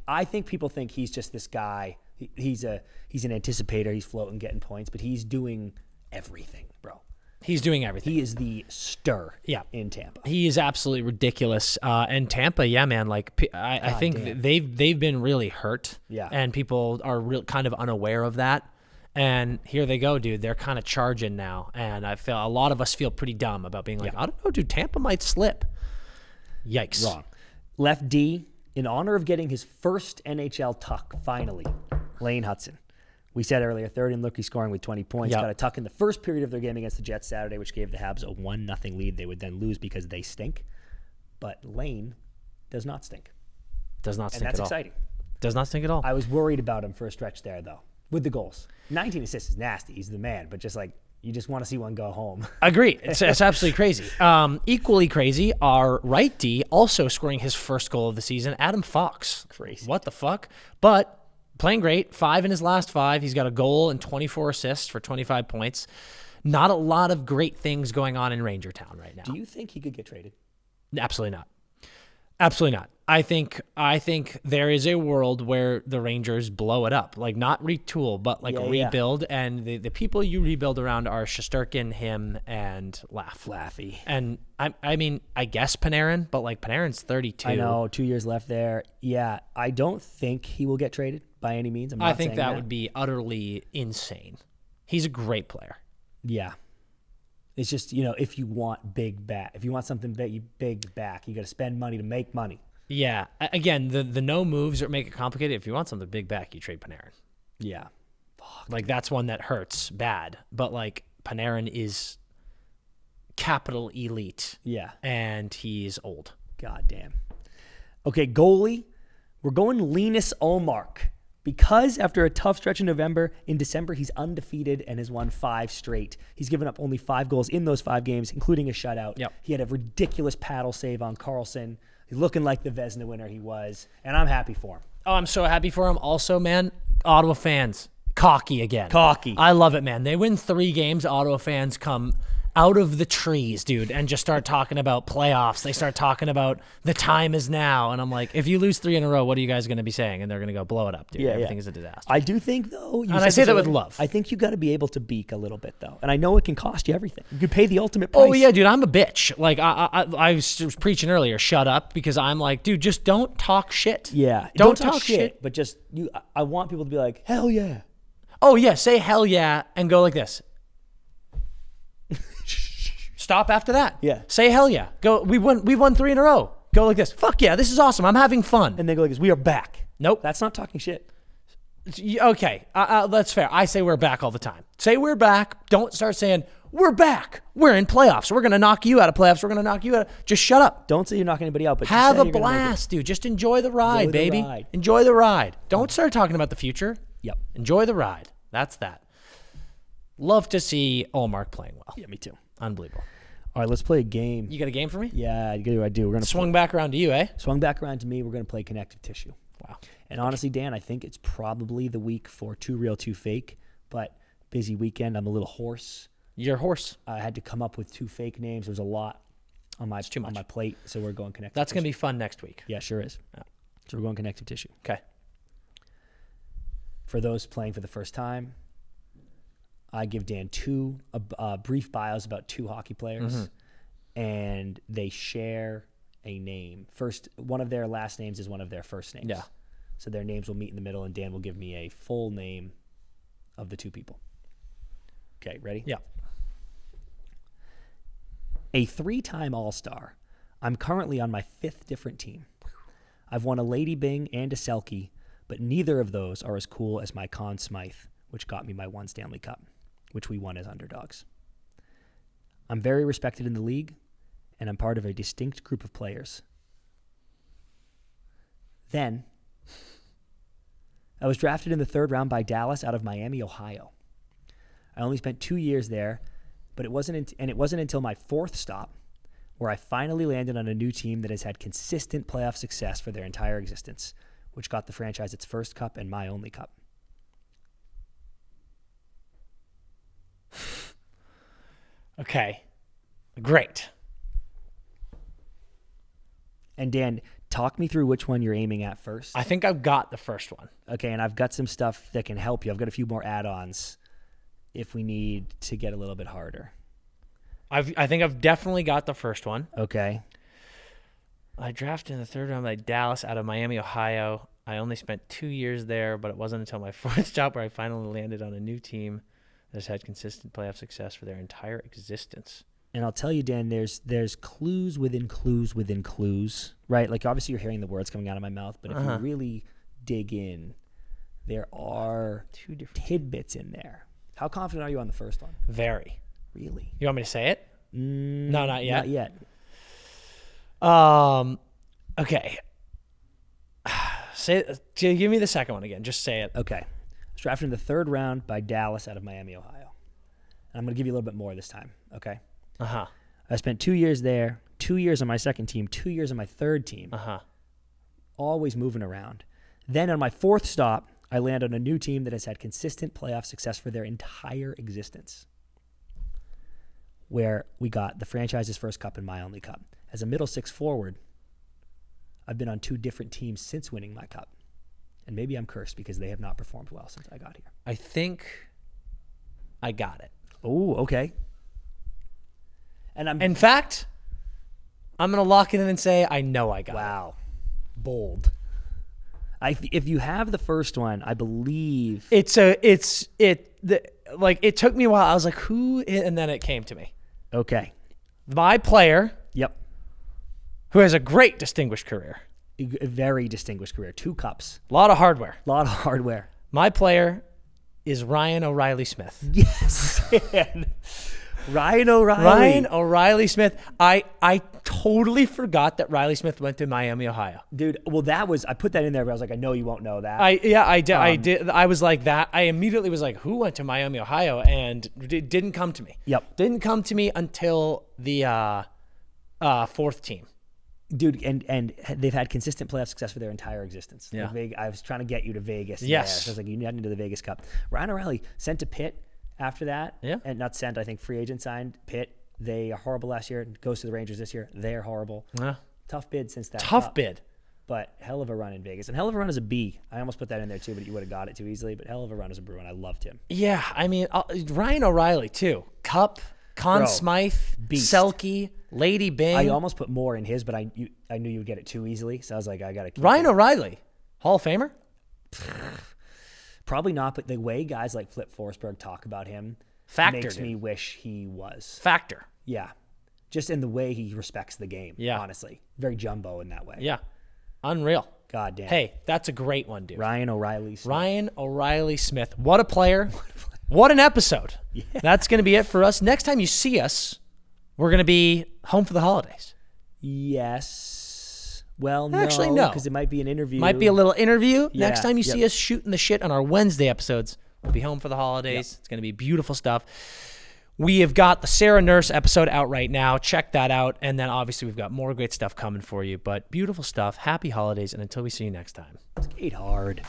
I think people think he's just this guy. He's an anticipator. He's floating, getting points, but he's doing everything, bro. He's doing everything. He is the stir in Tampa. He is absolutely ridiculous. And Tampa, yeah, man, like I think they've been really hurt. Yeah. And people are kind of unaware of that. And here they go, dude. They're kind of charging now. And I feel a lot of us feel pretty dumb about being like, I don't know, dude, Tampa might slip. Yikes. Wrong. Left D, in honor of getting his first NHL tuck, finally, Lane Hudson. We said earlier, third in rookie scoring with 20 points. Got a tuck in the first period of their game against the Jets Saturday, which gave the Habs a 1-0 lead. They would then lose because they stink. But Lane does not stink. Does not stink at all. And that's exciting. Does not stink at all. I was worried about him for a stretch there, though, with the goals. 19 assists is nasty. He's the man. But just like, you just want to see one go home. Agreed. It's absolutely crazy. Equally crazy, our right D also scoring his first goal of the season, Adam Fox. Crazy. What the fuck? But Playing great. 5 in his last 5. He's got a goal and 24 assists for 25 points. Not a lot of great things going on in Ranger Town right now. Do you think he could get traded? Absolutely not. Absolutely not. I think there is a world where the Rangers blow it up, like not retool, but like rebuild. And the people you rebuild around are Shesterkin, him, and Laffy. And I mean, I guess Panarin, but like Panarin's 32. I know, 2 years left there. Yeah, I don't think he will get traded by any means. I think that would be utterly insane. He's a great player. Yeah. It's just, you know, if you want if you want something big back, you got to spend money to make money. Yeah. Again, the no moves that make it complicated. If you want something big back, you trade Panarin. Yeah. Like that's one that hurts bad. But like Panarin is capital elite. Yeah. And he's old. God damn. Okay, goalie. We're going Linus Ullmark. Because after a tough stretch in December, he's undefeated and has won 5 straight. He's given up only 5 goals in those 5 games, including a shutout. Yep. He had a ridiculous paddle save on Carlson. He's looking like the Vezina winner he was, and I'm happy for him. Oh, I'm so happy for him. Also, man, Ottawa fans, cocky again. Cocky. I love it, man. They win 3 games. Ottawa fans come out of the trees, dude, and just start talking about playoffs. They start talking about the time is now. And I'm like, if you lose 3 in a row, what are you guys going to be saying? And they're going to go, blow it up, dude. Everything is a disaster. I do think, though. And I say that with love. I think you got to be able to beak a little bit, though. And I know it can cost you everything. You could pay the ultimate price. Oh, yeah, dude, I'm a bitch. Like, I was preaching earlier, shut up, because I'm like, dude, just don't talk shit. Yeah. Don't talk shit. But just, I want people to be like, hell yeah. Oh, yeah, say hell yeah and go like this. Stop after that. Yeah. Say hell yeah. Go. We won 3 in a row. Go like this. Fuck yeah, this is awesome. I'm having fun. And then go like this. We are back. Nope. That's not talking shit. Okay, that's fair. I say we're back all the time. Say we're back. Don't start saying we're back. We're in playoffs. We're gonna knock you out of playoffs. We're gonna knock you out. Just shut up. Don't say you're knocking anybody out. But have a blast, dude. Just enjoy the ride, baby. Enjoy the ride. Don't start talking about the future. Yep. Enjoy the ride. That's that. Love to see Ullmark playing well. Yeah, me too. Unbelievable. All right, let's play a game. You got a game for me? Yeah, I do. We're gonna swung back around to you, eh? Swung back around to me. We're gonna play connective tissue. Wow. And honestly, Dan, I think it's probably the week for 2 real, 2 fake. But busy weekend. I'm a little hoarse. You're hoarse. I had to come up with 2 fake names. There's a lot on my plate, so we're going connective. That's gonna be fun next week. Yeah, sure is. Yeah. So we're going connective tissue. Okay. For those playing for the first time, I give Dan 2 brief bios about 2 hockey players, and they share a name. First, one of their last names is one of their first names. Yeah. So their names will meet in the middle, and Dan will give me a full name of the 2 people. Okay, ready? Yeah. A 3-time All-Star. I'm currently on my 5th different team. I've won a Lady Byng and a Selke, but neither of those are as cool as my Conn Smythe, which got me my 1 Stanley Cup, which we won as underdogs. I'm very respected in the league, and I'm part of a distinct group of players. Then, I was drafted in the 3rd round by Dallas out of Miami, Ohio. I only spent 2 years there, but it wasn't until my 4th stop where I finally landed on a new team that has had consistent playoff success for their entire existence, which got the franchise its first cup and my only cup. Okay. Great. And Dan, talk me through which one you're aiming at first. I think I've got the first one. Okay, and I've got some stuff that can help you. I've got a few more add-ons if we need to get a little bit harder. I think I've definitely got the first one. Okay. I drafted in the 3rd round by Dallas out of Miami, Ohio. I only spent 2 years there, but it wasn't until my 4th job where I finally landed on a new team that has had consistent playoff success for their entire existence. And I'll tell you, Dan, there's clues within clues within clues, right? Like, obviously you're hearing the words coming out of my mouth, but if you really dig in, there are 2 different tidbits in there. How confident are you on the first one? Very. Really? You want me to say it? No, not yet. Not yet. Okay. Give me the second one again. Just say it. Okay. I was drafted in the 3rd round by Dallas out of Miami, Ohio. And I'm going to give you a little bit more this time, okay? Uh-huh. I spent 2 years there, 2 years on my 2nd team, 2 years on my 3rd team. Uh-huh. Always moving around. Then on my 4th stop, I land on a new team that has had consistent playoff success for their entire existence, where we got the franchise's first cup and my only cup. As a middle six forward, I've been on 2 different teams since winning my cup. And maybe I'm cursed because they have not performed well since I got here. I think I got it. Oh, okay. And In fact, I'm going to lock it in and say I know I got it. Wow. Bold. If you have the first one, I believe It took me a while. I was like, who? And then it came to me. okay. My player, Yep. who has a great distinguished career. A very distinguished career. 2 cups. A lot of hardware. A lot of hardware. My player is Ryan O'Reilly Smith. Yes. Man. Ryan O'Reilly. Ryan O'Reilly Smith. I totally forgot that Riley Smith went to Miami, Ohio. Dude, well, I put that in there, but I was like, I know you won't know that. I did. I was like that. I immediately was like, who went to Miami, Ohio? And it didn't come to me. Yep. Didn't come to me until the 4th team. Dude, and they've had consistent playoff success for their entire existence. Yeah. I was trying to get you to Vegas. Yes. There. So I was like, you need into the Vegas Cup. Ryan O'Reilly sent to Pitt after that. Yeah. And not sent, I think free agent signed. Pitt, they are horrible last year. Goes to the Rangers this year. They're horrible. Yeah. Tough bid since that. Tough cup, bid. But hell of a run in Vegas. And hell of a run as a B. I almost put that in there too, but you would have got it too easily. But hell of a run as a Bruin. I loved him. Yeah, I mean, Ryan O'Reilly too. Cup, Conn Bro, Smythe, beast. Selke, Lady Bing. I almost put more in his, but I knew you would get it too easily. So I was like, I got to keep Ryan it. O'Reilly, Hall of Famer? Probably not, but the way guys like Flip Forsberg talk about him Factor, makes dude. me wish he was. Factor. Yeah. Just in the way he respects the game, Yeah. honestly. Very jumbo in that way. Yeah. Unreal. God damn. Hey, that's a great one, dude. Ryan O'Reilly. Smith. Ryan O'Reilly Smith. What a player. What an episode. Yeah. That's going to be it for us. Next time you see us, we're going to be home for the holidays. Yes. Well, Actually, no. because it might be an interview. Might be a little interview. Yeah, Next time you see yep. us shooting the shit on our Wednesday episodes, we'll be home for the holidays. It's going to be beautiful stuff. We have got the Sarah Nurse episode out right now. Check that out. And then obviously we've got more great stuff coming for you. But beautiful stuff. Happy holidays. And until we see you next time. Skate hard.